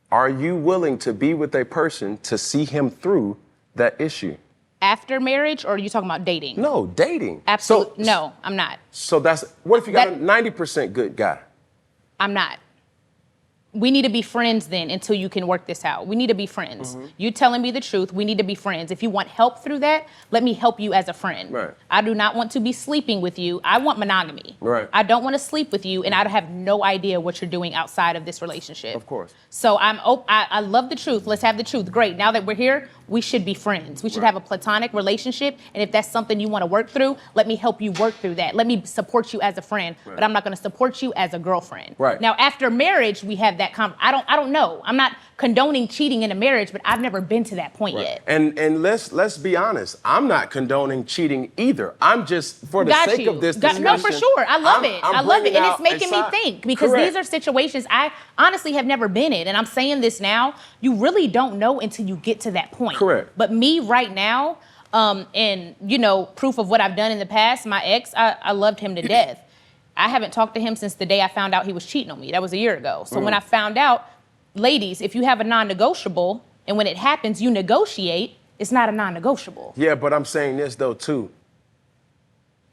[SPEAKER 3] Are you willing to be with a person to see him through that issue?
[SPEAKER 2] After marriage, or are you talking about dating?
[SPEAKER 3] No, dating.
[SPEAKER 2] Absolutely. No, I'm not.
[SPEAKER 3] So what if you got
[SPEAKER 2] That-
[SPEAKER 3] a 90% good guy?
[SPEAKER 2] I'm not. We need to be friends then until you can work this out. We need to be friends. You telling me the truth, we need to be friends. If you want help through that, let me help you as a friend.
[SPEAKER 3] Right.
[SPEAKER 2] I do not want to be sleeping with you. I want monogamy.
[SPEAKER 3] Right.
[SPEAKER 2] I don't want to sleep with you, and I have no idea what you're doing outside of this relationship.
[SPEAKER 3] Of course.
[SPEAKER 2] So I love the truth. Let's have the truth. Great. Now that we're here, we should be friends. We should
[SPEAKER 3] Right.
[SPEAKER 2] have a platonic relationship, and if that's something you want to work through, let me help you work through that. Let me support you as a friend, but I'm not going to support you as a girlfriend.
[SPEAKER 3] Right.
[SPEAKER 2] Now, after marriage, we have that I don't know. I'm not condoning cheating in a marriage, but I've never been to that point yet.
[SPEAKER 3] And let's be honest. I'm not condoning cheating either. I'm just for the
[SPEAKER 2] Got
[SPEAKER 3] sake
[SPEAKER 2] you.
[SPEAKER 3] of this
[SPEAKER 2] Got-
[SPEAKER 3] discussion.
[SPEAKER 2] No, for sure. I love it.
[SPEAKER 3] I'm
[SPEAKER 2] I love it.
[SPEAKER 3] bringing
[SPEAKER 2] And it's
[SPEAKER 3] out
[SPEAKER 2] making
[SPEAKER 3] a
[SPEAKER 2] me
[SPEAKER 3] side-
[SPEAKER 2] think because
[SPEAKER 3] Correct.
[SPEAKER 2] these are situations I honestly have never been in. And I'm saying this now, you really don't know until you get to that point.
[SPEAKER 3] Correct.
[SPEAKER 2] But me right now, and proof of what I've done in the past, my ex, I loved him to death. I haven't talked to him since the day I found out he was cheating on me. That was a year ago. So when I found out, ladies, if you have a non-negotiable and when it happens, you negotiate, it's not a non-negotiable.
[SPEAKER 3] Yeah, but I'm saying this though too.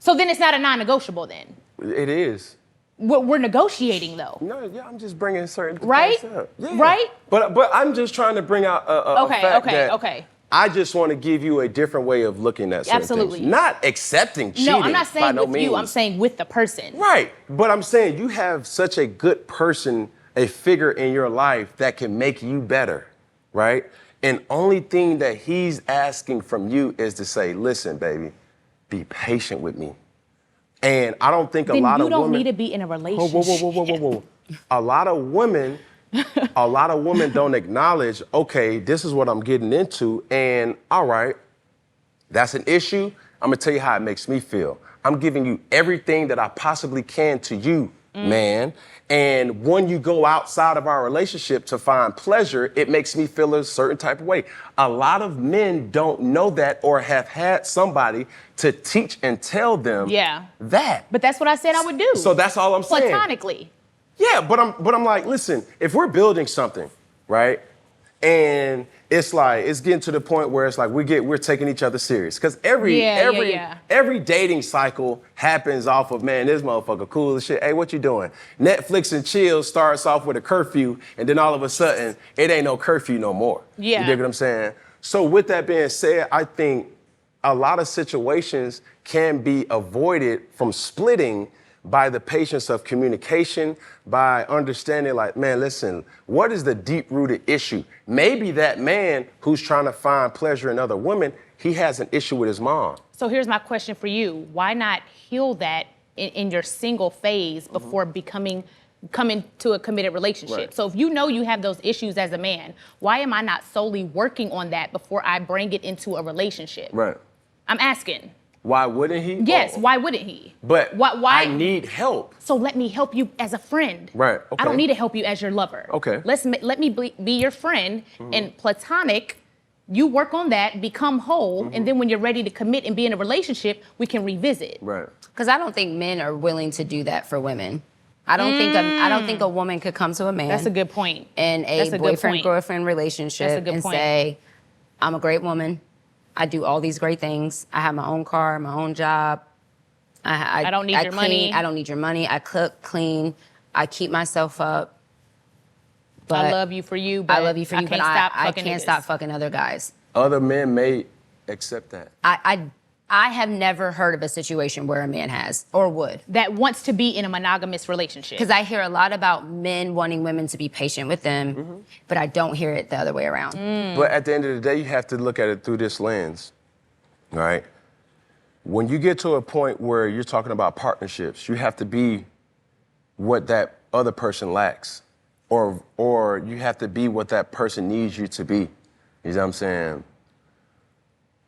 [SPEAKER 2] So then it's not a non-negotiable then.
[SPEAKER 3] It is.
[SPEAKER 2] We're negotiating though.
[SPEAKER 3] No, yeah, I'm just bringing certain
[SPEAKER 2] Right?
[SPEAKER 3] facts up. Yeah.
[SPEAKER 2] Right?
[SPEAKER 3] But I'm just trying to bring out a fact that
[SPEAKER 2] Okay.
[SPEAKER 3] I just want to give you a different way of looking at certain
[SPEAKER 2] Absolutely.
[SPEAKER 3] things. Not accepting cheating.
[SPEAKER 2] No, I'm not
[SPEAKER 3] by
[SPEAKER 2] saying
[SPEAKER 3] no
[SPEAKER 2] with you. I'm
[SPEAKER 3] means.
[SPEAKER 2] saying with the person.
[SPEAKER 3] Right, but I'm saying you have such a good person a figure in your life that can make you better, right? And only thing that he's asking from you is to say, listen, baby, be patient with me. And I don't think a lot of women—
[SPEAKER 2] you don't need to be in a relationship.
[SPEAKER 3] Whoa. A lot of women don't acknowledge, okay, this is what I'm getting into, and all right, that's an issue. I'm gonna tell you how it makes me feel. I'm giving you everything that I possibly can to you, man. And when you go outside of our relationship to find pleasure, it makes me feel a certain type of way. A lot of men don't know that or have had somebody to teach and tell them that.
[SPEAKER 2] But that's what I said I would do.
[SPEAKER 3] So that's all I'm saying.
[SPEAKER 2] Platonically.
[SPEAKER 3] Yeah, but I'm like, listen, if we're building something, right? And it's like, it's getting to the point where it's like we're taking each other serious. Because every dating cycle happens off of, man, this motherfucker cool as shit. Hey, what you doing? Netflix and chill starts off with a curfew, and then all of a sudden, it ain't no curfew no more.
[SPEAKER 2] Yeah.
[SPEAKER 3] You dig what I'm saying? So with that being said, I think a lot of situations can be avoided from splitting by the patience of communication, by understanding like, man, listen, what is the deep-rooted issue? Maybe that man who's trying to find pleasure in other women, he has an issue with his mom.
[SPEAKER 2] So here's my question for you. Why not heal that in your single phase before coming to a committed relationship?
[SPEAKER 3] Right.
[SPEAKER 2] So if you know you have those issues as a man, why am I not solely working on that before I bring it into a relationship?
[SPEAKER 3] Right.
[SPEAKER 2] I'm asking.
[SPEAKER 3] Why wouldn't he?
[SPEAKER 2] Yes, why wouldn't he?
[SPEAKER 3] But
[SPEAKER 2] why?
[SPEAKER 3] I need help.
[SPEAKER 2] So let me help you as a friend.
[SPEAKER 3] Right, okay.
[SPEAKER 2] I don't need to help you as your lover.
[SPEAKER 3] Okay.
[SPEAKER 2] Let me be your friend, and platonic, you work on that, become whole, and then when you're ready to commit and be in a relationship, we can revisit.
[SPEAKER 3] Right.
[SPEAKER 5] Because I don't think men are willing to do that for women. I don't think a woman could come to a man.
[SPEAKER 2] That's a good point.
[SPEAKER 5] In a boyfriend-girlfriend relationship
[SPEAKER 2] That's a good
[SPEAKER 5] and
[SPEAKER 2] point.
[SPEAKER 5] say, I'm a great woman. I do all these great things. I have my own car, my own job.
[SPEAKER 2] I don't need your money.
[SPEAKER 5] I don't need your money. I cook, clean. I keep myself up. But
[SPEAKER 2] I love you for you, but I
[SPEAKER 5] can't stop fucking other guys.
[SPEAKER 3] Other men may accept that.
[SPEAKER 5] I have never heard of a situation where a man has or would.
[SPEAKER 2] That wants to be in a monogamous relationship.
[SPEAKER 5] Because I hear a lot about men wanting women to be patient with them, but I don't hear it the other way around.
[SPEAKER 3] But at the end of the day, you have to look at it through this lens, all right? When you get to a point where you're talking about partnerships, you have to be what that other person lacks, or you have to be what that person needs you to be. You know what I'm saying?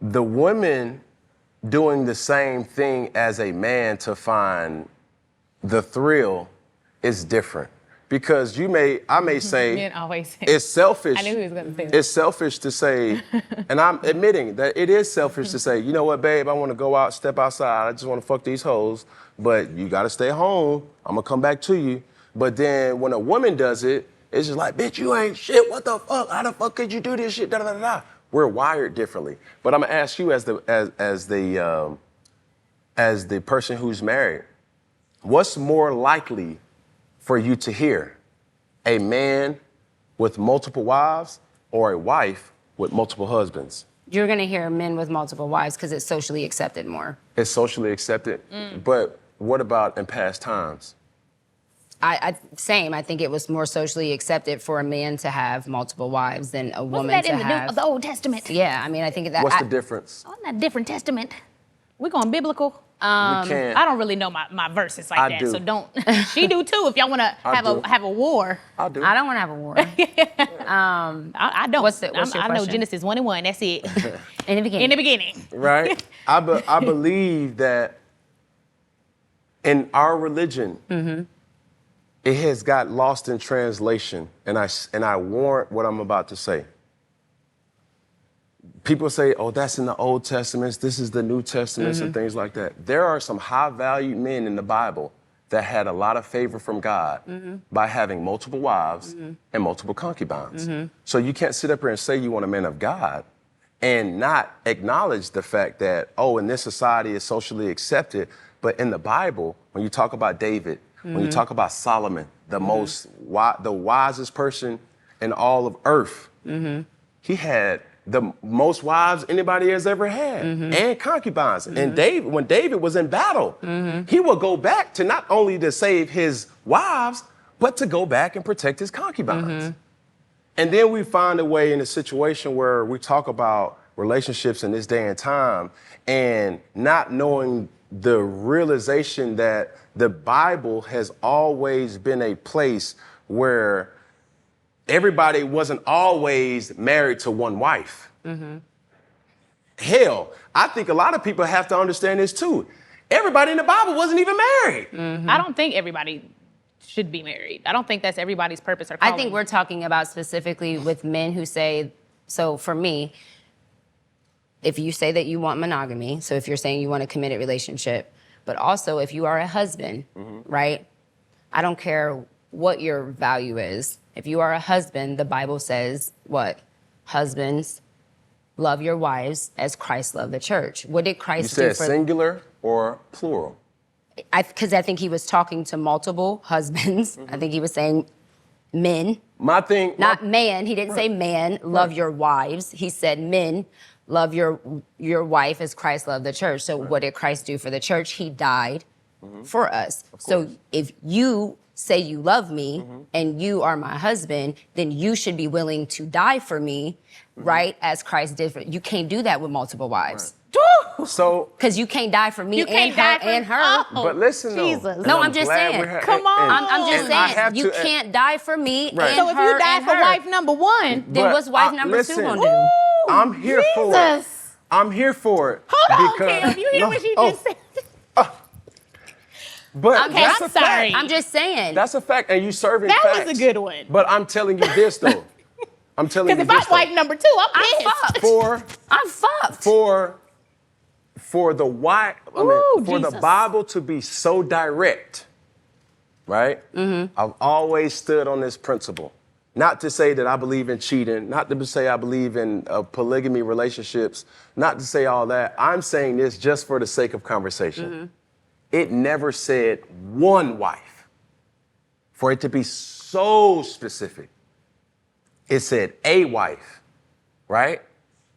[SPEAKER 3] The women doing the same thing as a man to find the thrill is different. Because I may say,
[SPEAKER 2] Men always say
[SPEAKER 3] it's selfish.
[SPEAKER 2] I knew he was going to say that.
[SPEAKER 3] It's selfish to say, and I'm admitting that it is selfish to say, you know what, babe, I want to go out, step outside. I just want to fuck these hoes, but you got to stay home. I'm going to come back to you. But then when a woman does it, it's just like, bitch, you ain't shit. What the fuck? How the fuck could you do this shit? Da, da, da, da. We're wired differently. But I'm gonna ask you as the person who's married, what's more likely for you to hear? A man with multiple wives or a wife with multiple husbands?
[SPEAKER 5] You're gonna hear men with multiple wives because it's socially accepted more.
[SPEAKER 3] It's socially accepted, but what about in past times?
[SPEAKER 5] Same. I think it was more socially accepted for a man to have multiple wives than a woman
[SPEAKER 2] Wasn't that
[SPEAKER 5] to
[SPEAKER 2] in
[SPEAKER 5] have.
[SPEAKER 2] the Old Testament?
[SPEAKER 5] Yeah, I mean, I think that.
[SPEAKER 3] What's the difference?
[SPEAKER 2] Oh, not different testament. We're going biblical.
[SPEAKER 3] We can't.
[SPEAKER 2] I don't really know my verses like
[SPEAKER 3] I
[SPEAKER 2] that,
[SPEAKER 3] do.
[SPEAKER 2] so don't. She do too. If y'all want to have a war,
[SPEAKER 3] I do.
[SPEAKER 5] I don't want to have a war.
[SPEAKER 2] I don't.
[SPEAKER 5] What's your
[SPEAKER 2] I know
[SPEAKER 5] question?
[SPEAKER 2] Genesis 1:1. That's it.
[SPEAKER 5] In the beginning.
[SPEAKER 2] In the beginning.
[SPEAKER 3] Right? I believe that in our religion, it has got lost in translation, and I warrant what I'm about to say. People say, oh, that's in the Old Testament, this is the New Testament, and things like that. There are some high-valued men in the Bible that had a lot of favor from God by having multiple wives and multiple concubines. So you can't sit up here and say you want a man of God and not acknowledge the fact that, oh, in this society it's socially accepted, but in the Bible, when you talk about David, when you talk about Solomon, the wisest person in all of earth, he had the most wives anybody has ever had, and concubines. And when David was in battle, he would go back to not only to save his wives, but to go back and protect his concubines. And then we find a way in a situation where we talk about relationships in this day and time and not knowing the realization that the Bible has always been a place where everybody wasn't always married to one wife. Hell, I think a lot of people have to understand this too. Everybody in the Bible wasn't even married.
[SPEAKER 2] I don't think everybody should be married. I don't think that's everybody's purpose or calling.
[SPEAKER 5] I think we're talking about specifically with men who say, so for me, if you say that you want monogamy, so if you're saying you want a committed relationship, but also if you are a husband, right? I don't care what your value is. If you are a husband, the Bible says what? Husbands, love your wives as Christ loved the church. What did Christ do
[SPEAKER 3] You
[SPEAKER 5] for...
[SPEAKER 3] said singular or plural?
[SPEAKER 5] Because I think he was talking to multiple husbands. I think he was saying men.
[SPEAKER 3] My thing...
[SPEAKER 5] Not man. He didn't say man, love your wives. He said men, love your wife as Christ loved the church. So what did Christ do for the church? He died for us. So if you say you love me and you are my husband, then you should be willing to die for me, right? As Christ did for you. Can't do that with multiple wives.
[SPEAKER 3] So...
[SPEAKER 5] Because you can't die for me
[SPEAKER 2] You
[SPEAKER 5] and
[SPEAKER 2] can't
[SPEAKER 5] her
[SPEAKER 2] die
[SPEAKER 5] and
[SPEAKER 2] for-
[SPEAKER 5] her.
[SPEAKER 2] Oh,
[SPEAKER 3] But listen, though.
[SPEAKER 2] Jesus.
[SPEAKER 3] and
[SPEAKER 5] No, I'm just
[SPEAKER 3] glad
[SPEAKER 5] saying.
[SPEAKER 3] we're
[SPEAKER 2] Come on.
[SPEAKER 5] I'm just
[SPEAKER 3] and I have
[SPEAKER 5] saying, you
[SPEAKER 3] to-
[SPEAKER 5] can't die for me
[SPEAKER 3] Right.
[SPEAKER 5] and
[SPEAKER 2] So if
[SPEAKER 5] her
[SPEAKER 2] you die
[SPEAKER 5] and
[SPEAKER 2] for
[SPEAKER 5] her.
[SPEAKER 2] wife number one,
[SPEAKER 5] Then what's wife number two
[SPEAKER 3] listen,
[SPEAKER 5] gonna do?
[SPEAKER 3] I'm here for it.
[SPEAKER 2] Jesus.
[SPEAKER 3] I'm here for it.
[SPEAKER 2] Hold on,
[SPEAKER 3] because-
[SPEAKER 2] Kim. You hear
[SPEAKER 3] No,
[SPEAKER 2] what she
[SPEAKER 3] oh,
[SPEAKER 2] just said?
[SPEAKER 3] But
[SPEAKER 2] Okay,
[SPEAKER 3] that's
[SPEAKER 2] I'm
[SPEAKER 3] a fact.
[SPEAKER 2] sorry.
[SPEAKER 5] I'm just saying.
[SPEAKER 3] That's a fact, and you serving
[SPEAKER 2] That
[SPEAKER 3] facts.
[SPEAKER 2] was a good one.
[SPEAKER 3] But I'm telling you this, though. I'm telling you
[SPEAKER 2] Because
[SPEAKER 3] this,
[SPEAKER 2] if I'm wife number two, I'm
[SPEAKER 5] I'm
[SPEAKER 2] pissed.
[SPEAKER 5] fucked. I'm fucked.
[SPEAKER 3] For the why,
[SPEAKER 2] Ooh,
[SPEAKER 3] for the
[SPEAKER 2] Jesus.
[SPEAKER 3] Bible to be so direct, right? I've always stood on this principle. Not to say that I believe in cheating, not to say I believe in polygamy relationships, not to say all that. I'm saying this just for the sake of conversation. It never said one wife. For it to be so specific, it said a wife, right?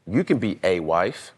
[SPEAKER 3] You can be a wife.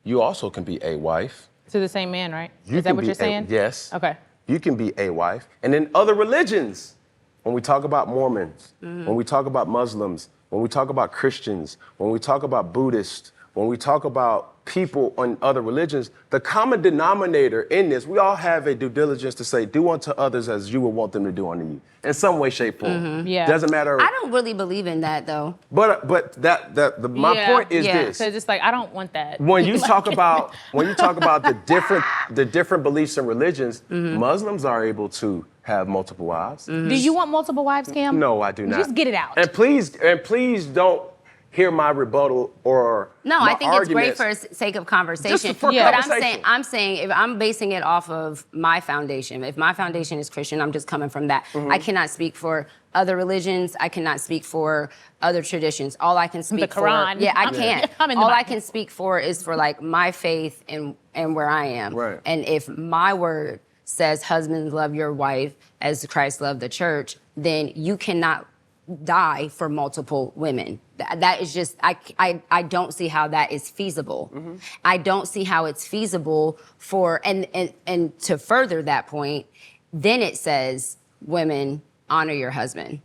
[SPEAKER 3] You also can be a wife.
[SPEAKER 2] To the same man, right?
[SPEAKER 3] You
[SPEAKER 2] Is that
[SPEAKER 3] can
[SPEAKER 2] what
[SPEAKER 3] be
[SPEAKER 2] you're saying?
[SPEAKER 3] yes.
[SPEAKER 2] Okay.
[SPEAKER 3] You can be a wife. And in other religions, when we talk about Mormons, when we talk about Muslims, when we talk about Christians, when we talk about Buddhists, when we talk about people in other religions, the common denominator in this, we all have a due diligence to say, do unto others as you would want them to do unto you. In some way, shape, form.
[SPEAKER 2] Yeah.
[SPEAKER 3] Doesn't matter.
[SPEAKER 5] I don't really believe in that though.
[SPEAKER 3] But my point is this.
[SPEAKER 2] Because it's like, I don't want that.
[SPEAKER 3] When you talk about the different beliefs and religions, Muslims are able to have multiple wives.
[SPEAKER 2] Do you want multiple wives, Cam?
[SPEAKER 3] No, I do not.
[SPEAKER 2] Just get it out.
[SPEAKER 3] And please don't hear my rebuttal or
[SPEAKER 5] No,
[SPEAKER 3] my
[SPEAKER 5] I think it's great
[SPEAKER 3] arguments.
[SPEAKER 5] for sake of conversation.
[SPEAKER 3] Just for
[SPEAKER 5] But
[SPEAKER 3] conversation.
[SPEAKER 5] I'm saying if I'm basing it off of my foundation, if my foundation is Christian, I'm just coming from that. I cannot speak for other religions. I cannot speak for other traditions. All I can speak
[SPEAKER 2] Quran.
[SPEAKER 5] for, yeah, I
[SPEAKER 2] I'm-
[SPEAKER 5] can't.
[SPEAKER 2] I'm in the
[SPEAKER 5] All I
[SPEAKER 2] Bible.
[SPEAKER 5] can speak for is for like my faith and where I am.
[SPEAKER 3] Right.
[SPEAKER 5] And if my word says husbands love your wife as Christ loved the church, then you cannot die for multiple women. That is just, I don't see how that is feasible. I don't see how it's feasible for, and to further that point, then it says, women, honor your husband.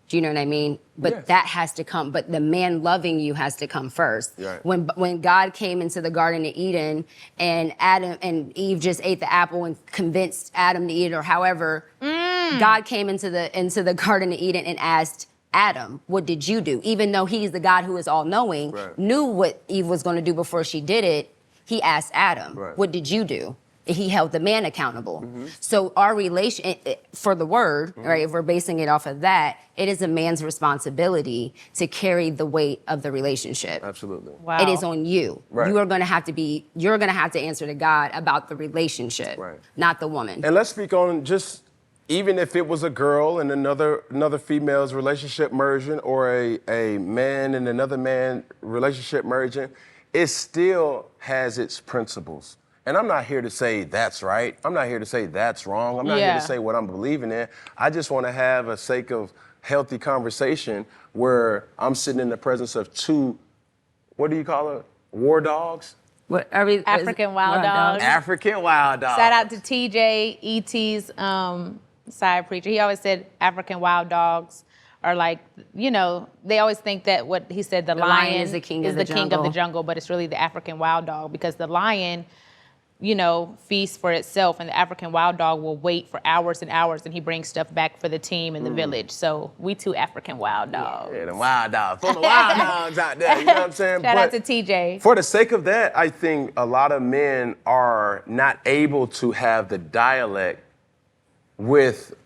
[SPEAKER 5] Do you know what I mean? But
[SPEAKER 3] Yes.
[SPEAKER 5] that has to come, but the man loving you has to come first.
[SPEAKER 3] Right.
[SPEAKER 5] When God came into the Garden of Eden and Adam and Eve just ate the apple and convinced Adam to eat it, or however, God came into the Garden of Eden and asked Adam, what did you do? Even though he's the God who is all-knowing,
[SPEAKER 3] Right.
[SPEAKER 5] knew what Eve was going to do before she did it, he asked Adam,
[SPEAKER 3] Right.
[SPEAKER 5] what did you do? He held the man accountable. So our relation, for the word, right, if we're basing it off of that, it is a man's responsibility to carry the weight of the relationship.
[SPEAKER 3] Absolutely.
[SPEAKER 2] Wow.
[SPEAKER 5] It is on you.
[SPEAKER 3] Right.
[SPEAKER 5] You're going to have to answer to God about the relationship,
[SPEAKER 3] Right.
[SPEAKER 5] not the woman.
[SPEAKER 3] And let's speak on just, even if it was a girl and another female's relationship merging, or a man and another man relationship merging, it still has its principles. And I'm not here to say that's right. I'm not here to say that's wrong. I'm not here
[SPEAKER 2] Yeah.
[SPEAKER 3] to say what I'm believing in. I just want to have a sake of healthy conversation where I'm sitting in the presence of two, what do you call it? War dogs?
[SPEAKER 5] What are we?
[SPEAKER 2] African wild dogs.
[SPEAKER 3] African wild dogs.
[SPEAKER 2] Shout out to TJ, ET's side preacher. He always said African wild dogs are like, you know, they always think that what he said, the lion
[SPEAKER 5] is the king
[SPEAKER 2] is
[SPEAKER 5] of the jungle.
[SPEAKER 2] jungle, but it's really the African wild dog, because the lion, you know, feasts for itself, and the African wild dog will wait for hours and hours, and he brings stuff back for the team in the village. So we two African wild dogs.
[SPEAKER 3] Yeah, the wild dogs. Full of wild dogs out there, you know what I'm saying?
[SPEAKER 2] Shout out to TJ.
[SPEAKER 3] For the sake of that, I think a lot of men are not able to have the dialect with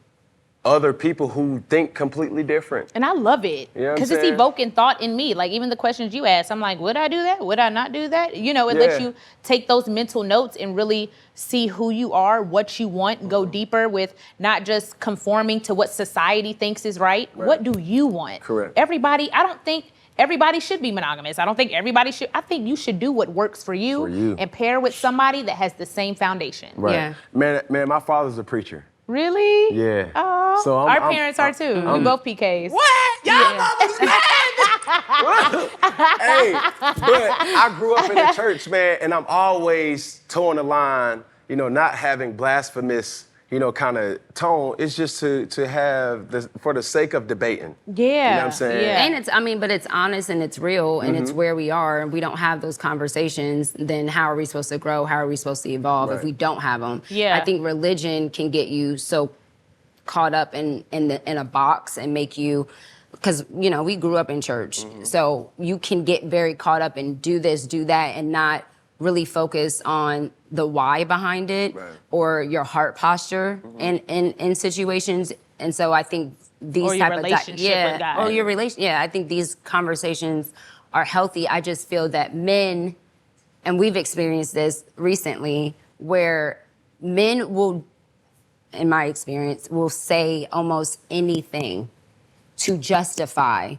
[SPEAKER 3] other people who think completely different.
[SPEAKER 2] And I love it,
[SPEAKER 3] You know what I'm
[SPEAKER 2] because it's
[SPEAKER 3] saying?
[SPEAKER 2] evoking thought in me. Like even the questions you asked, I'm like, would I do that? Would I not do that? You know, it lets
[SPEAKER 3] Yeah.
[SPEAKER 2] you take those mental notes and really see who you are, what you want, go deeper with not just conforming to what society thinks is right. What do you want?
[SPEAKER 3] Correct.
[SPEAKER 2] I don't think everybody should be monogamous. I don't think everybody should. I think you should do what works for you, and pair with somebody that has the same foundation.
[SPEAKER 3] Right.
[SPEAKER 5] Yeah.
[SPEAKER 3] Man, my father's a preacher.
[SPEAKER 2] Really?
[SPEAKER 3] Yeah.
[SPEAKER 2] Oh,
[SPEAKER 3] So
[SPEAKER 2] our parents are too. We both PKs.
[SPEAKER 3] What? Y'all motherfuckers mad? Hey, but I grew up in the church, man, and I'm always towing the line, you know, not having blasphemous, you know, kind of tone. It's just to have for the sake of debating.
[SPEAKER 2] Yeah.
[SPEAKER 3] You know what I'm saying?
[SPEAKER 2] Yeah.
[SPEAKER 5] And but it's honest and it's real and it's where we are, and we don't have those conversations, then how are we supposed to grow? How are we supposed to evolve if
[SPEAKER 3] Right.
[SPEAKER 5] we don't have them?
[SPEAKER 2] Yeah.
[SPEAKER 5] I think religion can get you so caught up in a box and make you, because, you know, we grew up in church. So you can get very caught up in do this, do that, and not really focus on the why behind it or your heart posture in situations. And so I think these
[SPEAKER 2] Or your
[SPEAKER 5] type of
[SPEAKER 2] relationship with God.
[SPEAKER 5] or your relation. Yeah, I think these conversations are healthy. I just feel that men, and we've experienced this recently, where men will, in my experience, will say almost anything to justify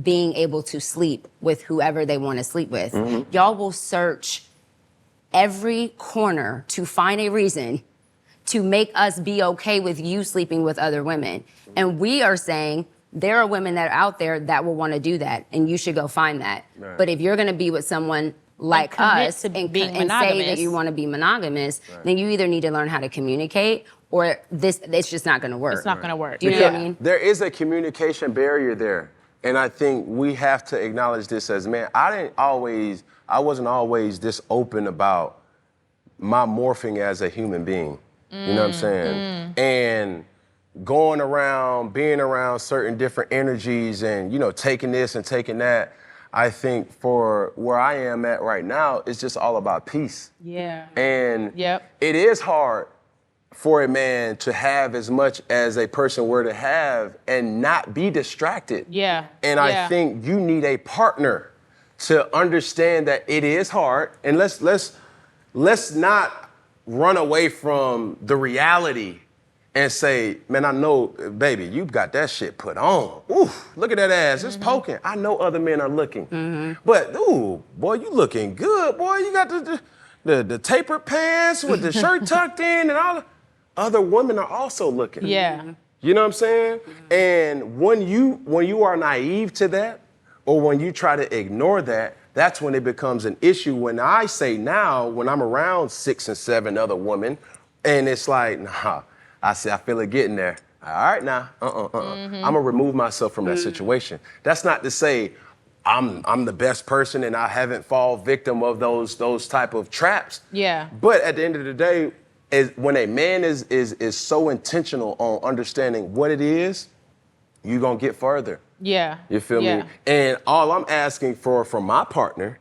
[SPEAKER 5] being able to sleep with whoever they want to sleep with. Y'all will search every corner to find a reason to make us be okay with you sleeping with other women. And we are saying there are women that are out there that will want to do that, and you should go find that.
[SPEAKER 3] Right.
[SPEAKER 5] But if you're going to be with someone like
[SPEAKER 2] commit
[SPEAKER 5] us
[SPEAKER 2] to
[SPEAKER 5] and
[SPEAKER 2] being
[SPEAKER 5] say that
[SPEAKER 2] monogamous.
[SPEAKER 5] you want to be monogamous, then you either need to learn how to communicate, or it's just not going to work.
[SPEAKER 2] It's not going to work.
[SPEAKER 5] Do you know what I mean?
[SPEAKER 3] There is a communication barrier there. And I think we have to acknowledge this as men. I wasn't always this open about my morphing as a human being. You know what I'm saying? And going around, being around certain different energies and, you know, taking this and taking that, I think for where I am at right now, it's just all about peace.
[SPEAKER 2] Yeah.
[SPEAKER 3] And
[SPEAKER 2] Yep.
[SPEAKER 3] it is hard for a man to have as much as a person were to have and not be distracted.
[SPEAKER 2] Yeah.
[SPEAKER 3] And I think you need a partner to understand that it is hard. And let's not run away from the reality and say, man, I know, baby, you got that shit put on. Ooh, look at that ass, it's poking. I know other men are looking. But, ooh, boy, you looking good, boy. You got the tapered pants with the shirt tucked in and all. Other women are also looking.
[SPEAKER 2] Yeah.
[SPEAKER 3] You know what I'm saying? And when you are naive to that, or when you try to ignore that, that's when it becomes an issue. When I say now, when I'm around 6 and 7 other women, and it's like, nah, I feel it getting there. All right, now, I'm gonna remove myself from that situation. That's not to say I'm the best person and I haven't fallen victim of those type of traps.
[SPEAKER 2] Yeah.
[SPEAKER 3] But at the end of the day, when a man is so intentional on understanding what it is, you're gonna get further.
[SPEAKER 2] Yeah.
[SPEAKER 3] You feel
[SPEAKER 2] Yeah.
[SPEAKER 3] me? And all I'm asking for from my partner,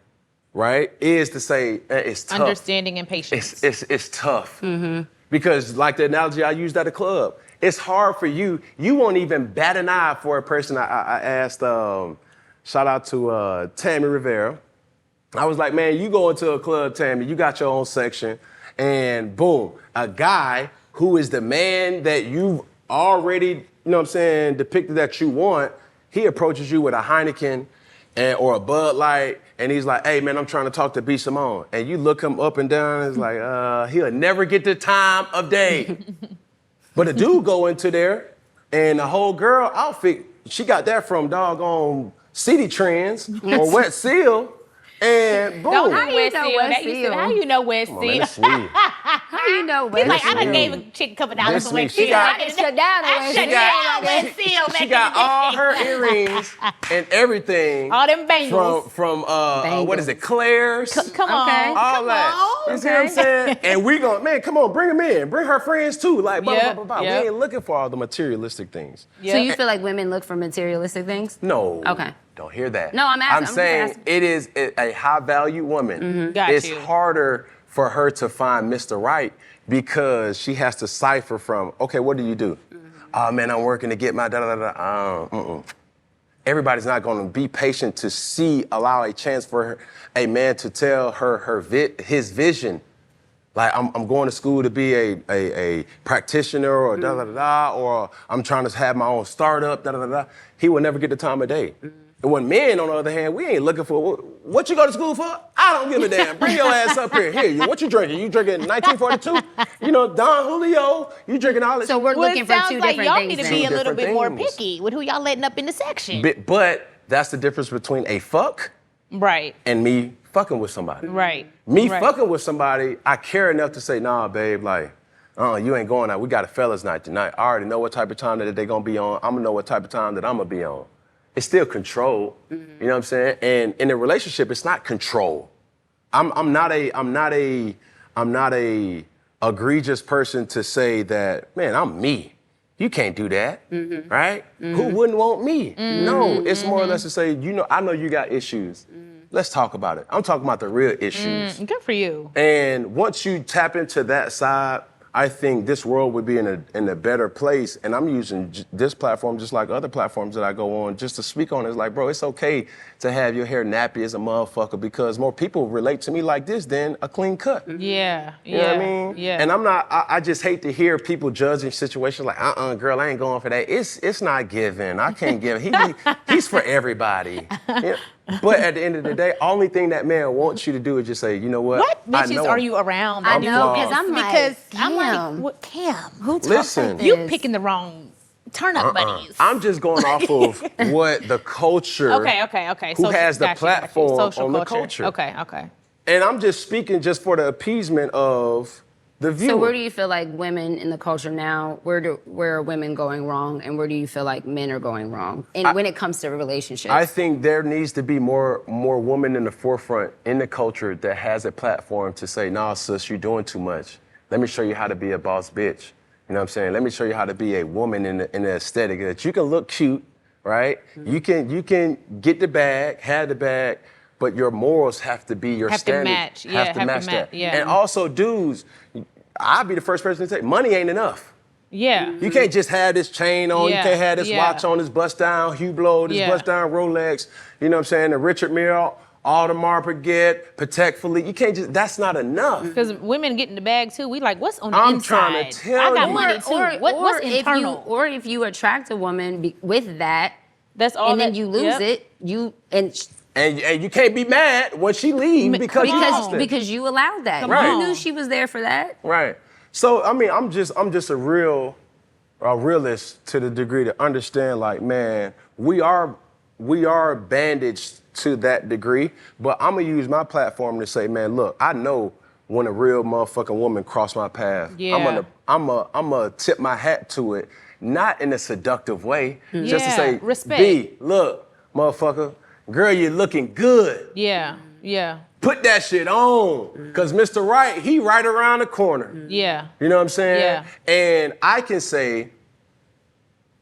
[SPEAKER 3] right, is to say it's tough.
[SPEAKER 2] Understanding and patience.
[SPEAKER 3] It's tough. Because like the analogy I used at a club, it's hard for you. You won't even bat an eye for a person. I asked, shout out to Tammy Rivera. I was like, man, you go into a club, Tammy, you got your own section, and boom, a guy who is the man that you've already, you know what I'm saying, depicted that you want, he approaches you with a Heineken or a Bud Light, and he's like, hey, man, I'm trying to talk to B. Simone. And you look him up and down, and it's like, he'll never get the time of day. But a dude go into there, and the whole girl outfit, she got that from doggone City Trends or Wet Seal, and boom.
[SPEAKER 2] Don't
[SPEAKER 5] How
[SPEAKER 2] know
[SPEAKER 5] you
[SPEAKER 2] West
[SPEAKER 5] know
[SPEAKER 2] Seal.
[SPEAKER 5] West
[SPEAKER 2] That used to-
[SPEAKER 5] Seal?
[SPEAKER 2] How you know West
[SPEAKER 3] Come on, man,
[SPEAKER 2] Seal?
[SPEAKER 3] that's sweet.
[SPEAKER 1] How you know?
[SPEAKER 2] He's like, I
[SPEAKER 1] Wesley?
[SPEAKER 2] done gave a chick a couple dollars
[SPEAKER 3] This
[SPEAKER 2] for
[SPEAKER 3] week,
[SPEAKER 2] West
[SPEAKER 3] she
[SPEAKER 2] Seal.
[SPEAKER 3] got-
[SPEAKER 1] I shut down on
[SPEAKER 2] I
[SPEAKER 1] Wesley.
[SPEAKER 2] shut down West Seal back
[SPEAKER 3] She
[SPEAKER 2] in
[SPEAKER 3] got
[SPEAKER 2] the day.
[SPEAKER 3] all her earrings and everything
[SPEAKER 2] All them bangles.
[SPEAKER 3] from what is it, Claire's?
[SPEAKER 2] Come on.
[SPEAKER 1] Okay.
[SPEAKER 3] all
[SPEAKER 2] Come
[SPEAKER 3] that.
[SPEAKER 2] on.
[SPEAKER 3] You see what I'm saying? And we going, man, come on, bring them in. Bring her friends too. Like, blah,
[SPEAKER 2] Yep,
[SPEAKER 3] blah, blah, blah.
[SPEAKER 2] yep.
[SPEAKER 3] We ain't looking for all the materialistic things.
[SPEAKER 2] Yep.
[SPEAKER 1] So you feel like women look for materialistic things?
[SPEAKER 3] No.
[SPEAKER 1] Okay.
[SPEAKER 3] Don't hear that.
[SPEAKER 1] No, I'm asking- I'm
[SPEAKER 3] I'm
[SPEAKER 1] just
[SPEAKER 3] saying
[SPEAKER 1] asking.
[SPEAKER 3] it is a high value woman.
[SPEAKER 2] Got
[SPEAKER 3] It's
[SPEAKER 2] you.
[SPEAKER 3] harder for her to find Mr. Right because she has to cipher from, okay, what do you do? Oh man, I'm working to get my da da da da. Everybody's not going to be patient to allow a chance for a man to tell his vision. Like, I'm going to school to be a practitioner or da da da da, or I'm trying to have my own startup, da da da da. He will never get the time of day. And when men, on the other hand, we ain't looking for, what you go to school for? I don't give a damn. Bring your ass up here. Here, what you drinking? You drinking 1942? You know, Don Julio? You drinking all this?
[SPEAKER 1] So we're
[SPEAKER 2] Well,
[SPEAKER 1] looking
[SPEAKER 2] it
[SPEAKER 1] for
[SPEAKER 2] sounds
[SPEAKER 1] two
[SPEAKER 2] like
[SPEAKER 1] different
[SPEAKER 2] y'all
[SPEAKER 1] things.
[SPEAKER 2] need to
[SPEAKER 1] then.
[SPEAKER 2] be a
[SPEAKER 3] Two
[SPEAKER 2] little bit
[SPEAKER 3] different
[SPEAKER 2] more
[SPEAKER 3] things.
[SPEAKER 2] picky with who y'all letting up in the section.
[SPEAKER 3] But that's the difference between a fuck
[SPEAKER 2] Right.
[SPEAKER 3] and me fucking with somebody.
[SPEAKER 2] Right.
[SPEAKER 3] Me
[SPEAKER 2] Right.
[SPEAKER 3] fucking with somebody, I care enough to say, nah, babe, like, you ain't going out. We got a fellas night tonight. I already know what type of time that they gonna be on. I'm gonna know what type of time that I'm gonna be on. It's still control. You know what I'm saying? And in a relationship, it's not control. I'm not a egregious person to say that, man, I'm me. You can't do that, right? Who wouldn't want me? No, it's more or less to say, I know you got issues. Let's talk about it. I'm talking about the real issues.
[SPEAKER 2] Good for you.
[SPEAKER 3] And once you tap into that side, I think this world would be in a better place. And I'm using this platform just like other platforms that I go on just to speak on. It's like, bro, it's okay to have your hair nappy as a motherfucker because more people relate to me like this than a clean cut.
[SPEAKER 2] Yeah.
[SPEAKER 3] You know what I mean?
[SPEAKER 2] Yeah.
[SPEAKER 3] And I just hate to hear people judging situations like, girl, I ain't going for that. It's not given. I can't give. He's for everybody. Yeah. But at the end of the day, only thing that man wants you to do is just say, you know what?
[SPEAKER 2] What
[SPEAKER 3] I
[SPEAKER 2] bitches
[SPEAKER 3] know
[SPEAKER 2] are
[SPEAKER 3] him.
[SPEAKER 2] you around?
[SPEAKER 1] I
[SPEAKER 3] I'm
[SPEAKER 1] know,
[SPEAKER 3] flawed.
[SPEAKER 1] I'm
[SPEAKER 2] like, what, Cam?
[SPEAKER 1] Who talks
[SPEAKER 3] Listen.
[SPEAKER 1] like
[SPEAKER 2] You
[SPEAKER 1] this?
[SPEAKER 2] picking the wrong turn-up buddies.
[SPEAKER 3] I'm just going off of what the culture.
[SPEAKER 2] Okay.
[SPEAKER 3] Who has the
[SPEAKER 2] got you.
[SPEAKER 3] platform
[SPEAKER 2] Social
[SPEAKER 3] on the culture.
[SPEAKER 2] Okay.
[SPEAKER 3] And I'm just speaking just for the appeasement of the viewer.
[SPEAKER 1] So where do you feel like women in the culture now, where are women going wrong, and where do you feel like men are going wrong? And when it comes to relationships?
[SPEAKER 3] I think there needs to be more women in the forefront in the culture that has a platform to say, nah, sis, you're doing too much. Let me show you how to be a boss bitch. You know what I'm saying? Let me show you how to be a woman in the aesthetic that you can look cute, right?
[SPEAKER 1] Mm-hmm.
[SPEAKER 3] You can get the bag, have the bag, but your morals have to be your
[SPEAKER 2] Have to
[SPEAKER 3] standard.
[SPEAKER 2] match. Yeah,
[SPEAKER 3] have to match that.
[SPEAKER 2] yeah.
[SPEAKER 3] And also, dudes, I'll be the first person to say, money ain't enough.
[SPEAKER 2] Yeah.
[SPEAKER 3] You can't just have this chain on.
[SPEAKER 2] Yeah,
[SPEAKER 3] You can't have this
[SPEAKER 2] yeah.
[SPEAKER 3] watch on, this bust down Hublot, this
[SPEAKER 2] Yeah.
[SPEAKER 3] bust down Rolex. You know what I'm saying? The Richard Mille, Audemars Piguet, Patek Philippe. You can't just, that's not enough.
[SPEAKER 2] Because women get in the bag too. We like, what's on the
[SPEAKER 3] I'm
[SPEAKER 2] inside?
[SPEAKER 3] trying to tell
[SPEAKER 2] I got
[SPEAKER 3] you.
[SPEAKER 2] money too. What's internal?
[SPEAKER 1] If you attract a woman with that,
[SPEAKER 2] That's all.
[SPEAKER 1] and then
[SPEAKER 2] that-
[SPEAKER 1] you lose
[SPEAKER 2] yep.
[SPEAKER 1] it,
[SPEAKER 3] And you can't be mad when she leaves because you lost it.
[SPEAKER 1] because you allowed that.
[SPEAKER 2] Come
[SPEAKER 1] You
[SPEAKER 2] on.
[SPEAKER 1] knew she was there for that.
[SPEAKER 3] Right. So I mean, I'm just a realist to the degree to understand, like, man, we are bandaged to that degree, but I'm gonna use my platform to say, man, look, I know when a real motherfucking woman cross my path.
[SPEAKER 2] Yeah.
[SPEAKER 3] I'm gonna tip my hat to it, not in a seductive way, just to
[SPEAKER 2] Yeah,
[SPEAKER 3] say,
[SPEAKER 2] respect.
[SPEAKER 3] B, look, motherfucker, girl, you're looking good.
[SPEAKER 2] Yeah.
[SPEAKER 3] Put that shit on, cause Mr. Right, he right around the corner.
[SPEAKER 2] Yeah.
[SPEAKER 3] You know what I'm saying?
[SPEAKER 2] Yeah.
[SPEAKER 3] And I can say,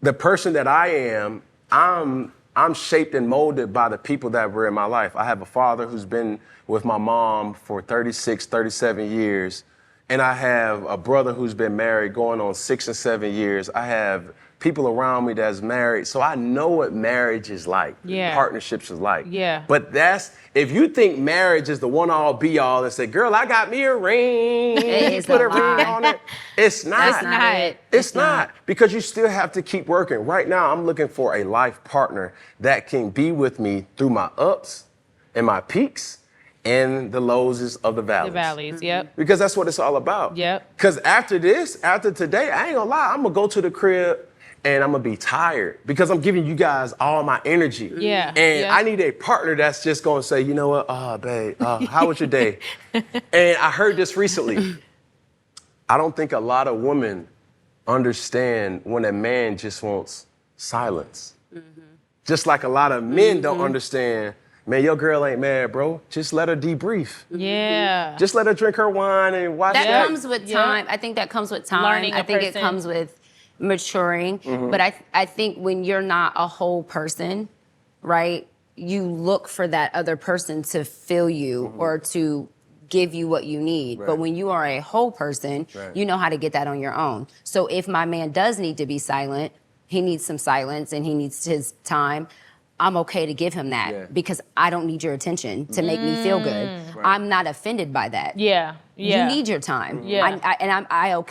[SPEAKER 3] the person that I am, I'm shaped and molded by the people that were in my life. I have a father who's been with my mom for 36, 37 years. And I have a brother who's been married going on 6 and 7 years. I have people around me that's married. So I know what marriage is like,
[SPEAKER 2] Yeah.
[SPEAKER 3] partnerships is like.
[SPEAKER 2] Yeah.
[SPEAKER 3] But if you think marriage is the one all be all and say, girl, I got me a ring,
[SPEAKER 1] It's
[SPEAKER 3] put
[SPEAKER 1] a
[SPEAKER 3] a ring
[SPEAKER 1] lie.
[SPEAKER 3] on it. It's not.
[SPEAKER 1] That's not it.
[SPEAKER 3] It's not, because you still have to keep working. Right now, I'm looking for a life partner that can be with me through my ups and my peaks and the lows of the valleys.
[SPEAKER 2] The valleys. Yep.
[SPEAKER 3] Because that's what it's all about.
[SPEAKER 2] Yep.
[SPEAKER 3] Because after today, I ain't gonna lie, I'm gonna go to the crib and I'm gonna be tired because I'm giving you guys all my energy.
[SPEAKER 2] Yeah,
[SPEAKER 3] And
[SPEAKER 2] yeah.
[SPEAKER 3] I need a partner that's just gonna say, you know what, babe, how was your day? And I heard this recently. I don't think a lot of women understand when a man just wants silence. Just like a lot of men don't understand, man, your girl ain't mad, bro. Just let her debrief.
[SPEAKER 2] Yeah.
[SPEAKER 3] Just let her drink her wine and watch
[SPEAKER 5] That
[SPEAKER 3] that.
[SPEAKER 5] comes with time. I think that comes with time.
[SPEAKER 2] Learning a
[SPEAKER 5] I think it
[SPEAKER 2] person.
[SPEAKER 5] comes with maturing. But I think when you're not a whole person, right, you look for that other person to fill you or to give you what you need. But when you are a whole person, you know how to get that on your own. So if my man does need to be silent, he needs some silence and he needs his time, I'm okay to give him that because I don't need your attention to make me feel good. I'm not offended by that.
[SPEAKER 2] Yeah.
[SPEAKER 5] You need your time.
[SPEAKER 2] Yeah.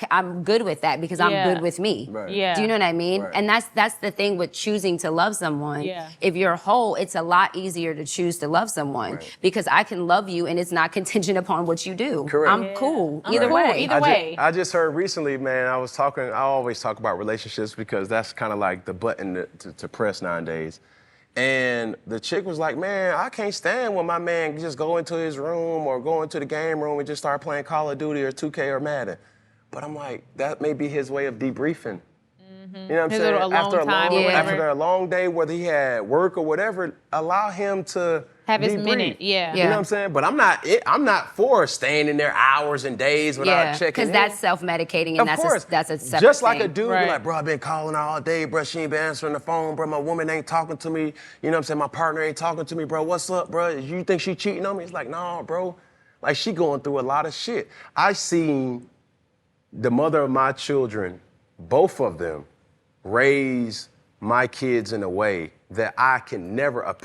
[SPEAKER 5] I'm good with that because I'm good with me.
[SPEAKER 2] Yeah.
[SPEAKER 5] Do you know what I mean? And that's the thing with choosing to love someone.
[SPEAKER 2] Yeah.
[SPEAKER 5] If you're whole, it's a lot easier to choose to love someone because I can love you and it's not contingent upon what you do.
[SPEAKER 3] Correct.
[SPEAKER 5] I'm cool
[SPEAKER 2] I'm
[SPEAKER 5] either
[SPEAKER 2] cool
[SPEAKER 5] way.
[SPEAKER 2] either way.
[SPEAKER 3] I just heard recently, man, I always talk about relationships because that's kind of like the button to press nowadays. And the chick was like, man, I can't stand when my man just go into his room or go into the game room and just start playing Call of Duty or 2K or Madden. But I'm like, that may be his way of debriefing. You know what I'm
[SPEAKER 2] His
[SPEAKER 3] saying?
[SPEAKER 2] little alone time or whatever.
[SPEAKER 3] After a long day, whether he had work or whatever, allow him to
[SPEAKER 2] Have his
[SPEAKER 3] debrief.
[SPEAKER 2] minute, yeah.
[SPEAKER 3] You know what I'm saying? But I'm not for staying in there hours and days without checking
[SPEAKER 5] because
[SPEAKER 3] in.
[SPEAKER 5] that's self-medicating and
[SPEAKER 3] Of course.
[SPEAKER 5] that's a separate
[SPEAKER 3] Just like
[SPEAKER 5] thing.
[SPEAKER 3] a dude be like, bro, I've been calling all day, bro. She ain't been answering the phone, bro. My woman ain't talking to me. You know what I'm saying? My partner ain't talking to me, bro. What's up, bro? You think she cheating on me? It's like, no, bro. Like, she going through a lot of shit. I seen the mother of my children, both of them, raise my kids in a way that I can never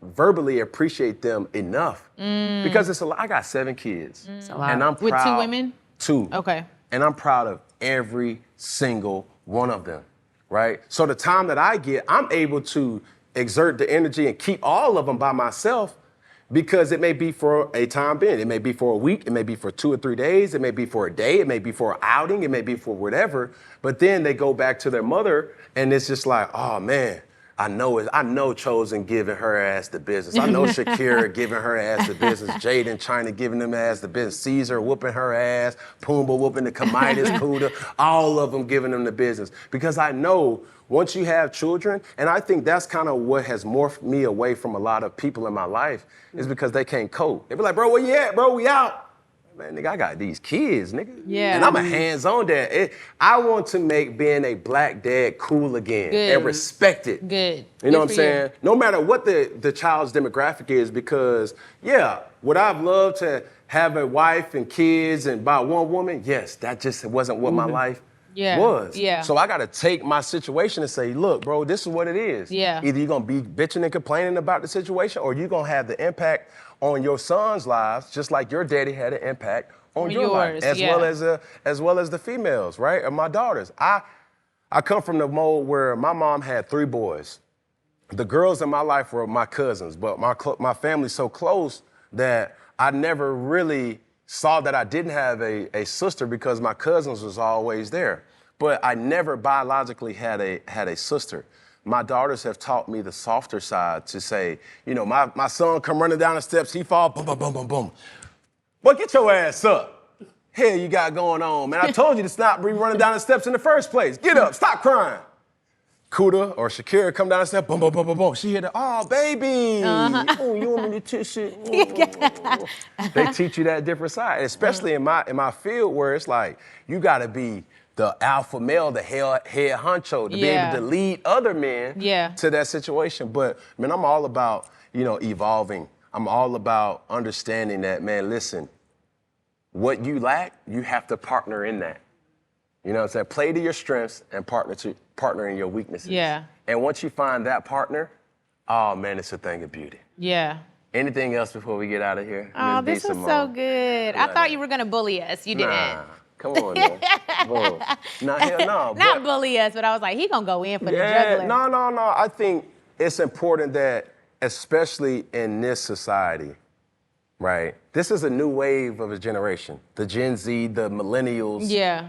[SPEAKER 3] verbally appreciate them enough. Because it's a lot. I got 7 kids. And I'm proud.
[SPEAKER 2] With 2 women?
[SPEAKER 3] 2.
[SPEAKER 2] Okay.
[SPEAKER 3] And I'm proud of every single one of them, right? So the time that I get, I'm able to exert the energy and keep all of them by myself because it may be for a time being. It may be for a week. It may be for 2 or 3 days. It may be for a day. It may be for an outing. It may be for whatever. But then they go back to their mother and it's just like, oh man, I know Chosen giving her ass the business. I know Shakira giving her ass the business. Jaden China giving them ass the business. Caesar whooping her ass. Pumbaa whooping the Kamitis, Kuda. All of them giving them the business. Because I know once you have children, and I think that's kind of what has morphed me away from a lot of people in my life, is because they can't cope. They be like, bro, where you at, bro? We out. Man, nigga, I got these kids, nigga.
[SPEAKER 2] Yeah.
[SPEAKER 3] And I'm a hands-on dad. I want to make being a black dad cool again and respect it.
[SPEAKER 2] Good.
[SPEAKER 3] You know what I'm saying? No matter what the child's demographic is, because, would I've loved to have a wife and kids and by one woman? Yes, that just wasn't what my life was.
[SPEAKER 2] Yeah.
[SPEAKER 3] So I got to take my situation and say, look, bro, this is what it is.
[SPEAKER 2] Yeah.
[SPEAKER 3] Either you're going to be bitching and complaining about the situation or you're going to have the impact on your son's lives, just like your daddy had an impact on your life, as well as the females, right? And my daughters. I come from the mode where my mom had 3 boys. The girls in my life were my cousins, but my family's so close that I never really saw that I didn't have a sister because my cousins was always there. But I never biologically had a sister. My daughters have taught me the softer side to say, you know, my son come running down the steps, he fall, boom, boom, boom, boom, boom. Boy, get your ass up. Hell you got going on, man. I told you to stop running down the steps in the first place. Get up, stop crying. Kuda or Shakira come down the steps, boom, boom, boom, boom, boom. She hit it, oh, baby. Oh, you want me to tish it? They teach you that different side, especially in my field where it's like, you gotta be the alpha male, the head honcho, to be able to lead other men to that situation. But, man, I'm all about, evolving. I'm all about understanding that, man, listen, what you lack, you have to partner in that. You know what I'm saying? Play to your strengths and partner in your weaknesses.
[SPEAKER 2] Yeah.
[SPEAKER 3] And once you find that partner, oh, man, it's a thing of beauty.
[SPEAKER 2] Yeah.
[SPEAKER 3] Anything else before we get out of here?
[SPEAKER 2] Oh, this was so good. I thought you were going to bully us. You didn't.
[SPEAKER 3] Nah. Come on, man. Boom. Nah, hell no.
[SPEAKER 2] Not bully us, but I was like, he gonna go in for the juggler.
[SPEAKER 3] No. I think it's important that, especially in this society, right? This is a new wave of a generation. The Gen Z, the millennials.
[SPEAKER 2] Yeah.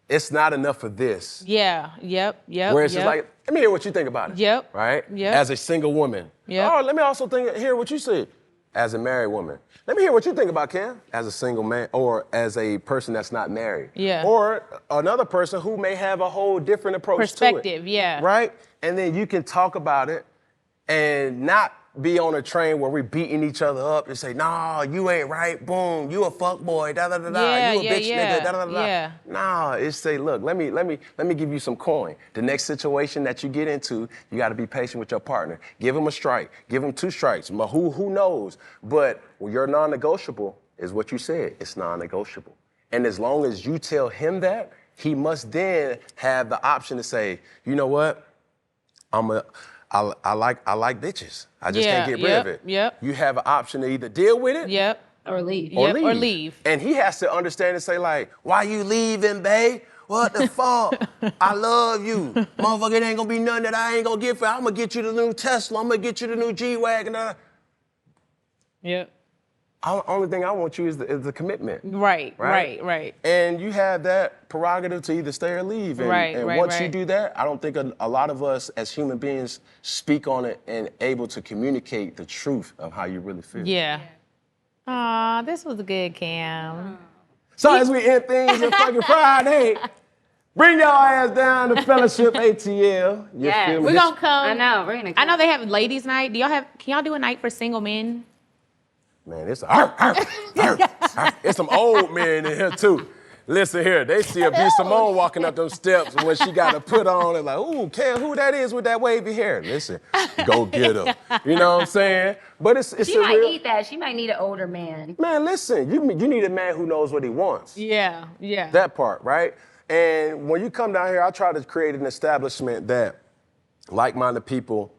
[SPEAKER 3] It's not enough of this.
[SPEAKER 2] Yeah. Yep.
[SPEAKER 3] Where it's just like, let me hear what you think about it.
[SPEAKER 2] Yep.
[SPEAKER 3] Right?
[SPEAKER 2] Yep.
[SPEAKER 3] As a single woman.
[SPEAKER 2] Yep.
[SPEAKER 3] Oh, let me also hear what you said. as a married woman. Let me hear what you think about Cam as a single man or as a person that's not married.
[SPEAKER 2] Yeah.
[SPEAKER 3] Or another person who may have a whole different approach to it.
[SPEAKER 2] Perspective, yeah.
[SPEAKER 3] Right? And then you can talk about it and not be on a train where we're beating each other up and say, nah, you ain't right, boom, you a fuck boy, da da da da,
[SPEAKER 2] Yeah,
[SPEAKER 3] you a
[SPEAKER 2] yeah,
[SPEAKER 3] bitch
[SPEAKER 2] yeah,
[SPEAKER 3] nigga, da da da da.
[SPEAKER 2] yeah.
[SPEAKER 3] Nah, it's say, look, let me give you some coin. The next situation that you get into, you gotta be patient with your partner. Give him a strike, give him 2 strikes. Who knows? But your non-negotiable is what you said, it's non-negotiable. And as long as you tell him that, he must then have the option to say, you know what? I like bitches. I just can't get rid of it.
[SPEAKER 2] Yep.
[SPEAKER 3] You have an option to either deal with it
[SPEAKER 2] Yep.
[SPEAKER 1] Or leave.
[SPEAKER 3] or
[SPEAKER 2] Yep,
[SPEAKER 3] leave.
[SPEAKER 2] or leave.
[SPEAKER 3] And he has to understand and say like, why you leaving, babe? What the fuck? I love you. Motherfucker, it ain't gonna be nothing that I ain't gonna get for you. I'm gonna get you the new Tesla. I'm gonna get you the new G-Wagon.
[SPEAKER 2] Yep.
[SPEAKER 3] Only thing I want you is the commitment.
[SPEAKER 2] Right.
[SPEAKER 3] And you have that prerogative to either stay or leave. And once you do that, I don't think a lot of us as human beings speak on it and able to communicate the truth of how you really feel.
[SPEAKER 2] Yeah. Aw, this was good, Cam.
[SPEAKER 3] So as we end things on fucking Friday, bring your ass down to Fellowship ATL. You
[SPEAKER 1] Yes.
[SPEAKER 3] feel me?
[SPEAKER 2] We're gonna come.
[SPEAKER 1] I know, we're gonna
[SPEAKER 2] I know they have ladies' night. Can y'all do a night for single men?
[SPEAKER 3] Man, it's it's some old men in here too. Listen here, they see a bitch Simone walking up those steps when she got to put on and like, ooh, Cam, who that is with that wavy hair? Listen, go get her. You know what I'm saying? But it's
[SPEAKER 1] She
[SPEAKER 3] a
[SPEAKER 1] might
[SPEAKER 3] real...
[SPEAKER 1] need that. She might need an older man.
[SPEAKER 3] Man, listen, you need a man who knows what he wants.
[SPEAKER 2] Yeah.
[SPEAKER 3] That part, right? And when you come down here, I try to create an establishment that like-minded people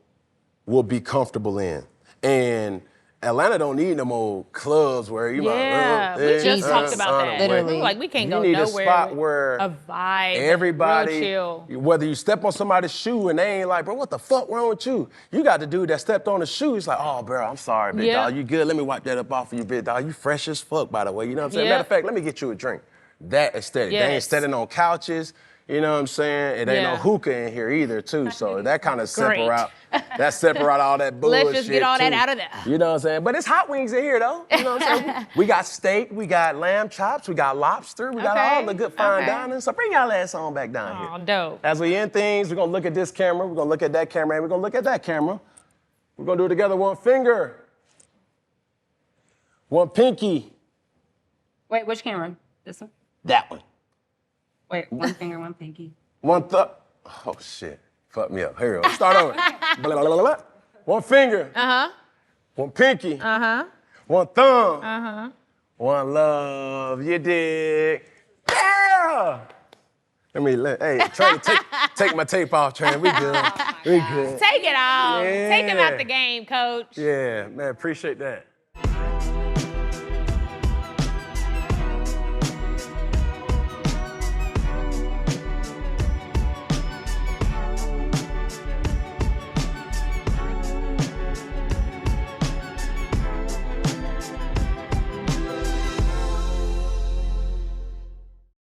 [SPEAKER 3] will be comfortable in. And Atlanta don't need no more clubs where you
[SPEAKER 2] we just talked about that.
[SPEAKER 5] Literally.
[SPEAKER 2] We like, we can't
[SPEAKER 3] You
[SPEAKER 2] go
[SPEAKER 3] need
[SPEAKER 2] nowhere.
[SPEAKER 3] A spot where
[SPEAKER 2] a vibe,
[SPEAKER 3] everybody,
[SPEAKER 2] real chill.
[SPEAKER 3] whether you step on somebody's shoe and they ain't like, bro, what the fuck wrong with you? You got the dude that stepped on the shoe. He's like, oh, bro, I'm sorry, big dog. You good? Let me wipe that up off of you, big dog. You fresh as fuck, by the way. You know what I'm saying?
[SPEAKER 2] Yep.
[SPEAKER 3] Matter of fact, let me get you a drink. That aesthetic. They ain't
[SPEAKER 2] Yes.
[SPEAKER 3] standing on couches. You know what I'm saying? It ain't no hookah in here either, too. So that kind of separate all that bullshit.
[SPEAKER 2] Let's just get all that
[SPEAKER 3] too.
[SPEAKER 2] out of there.
[SPEAKER 3] You know what I'm saying? But it's hot wings in here, though. You know what I'm saying? We got steak, we got lamb chops, we got lobster, we got all the good fine dining. So bring y'all ass on back down here.
[SPEAKER 2] Oh, dope.
[SPEAKER 3] As we end things, we're gonna look at this camera, we're gonna look at that camera, and we're gonna look at that camera. We're gonna do it together, one finger, one pinky.
[SPEAKER 1] Wait, which camera? This one?
[SPEAKER 3] That one.
[SPEAKER 1] Wait, one finger, one pinky.
[SPEAKER 3] One thumb. Oh, shit. Fuck me up. Here we go. Start over. Blah, blah, blah, blah. One finger. One pinky. One thumb. One love. You dig? Yeah! Hey, trying to take my tape off, Tran. We good. We good.
[SPEAKER 2] Take it off.
[SPEAKER 3] Yeah.
[SPEAKER 2] Take him out the game, coach.
[SPEAKER 3] Yeah, man, appreciate that.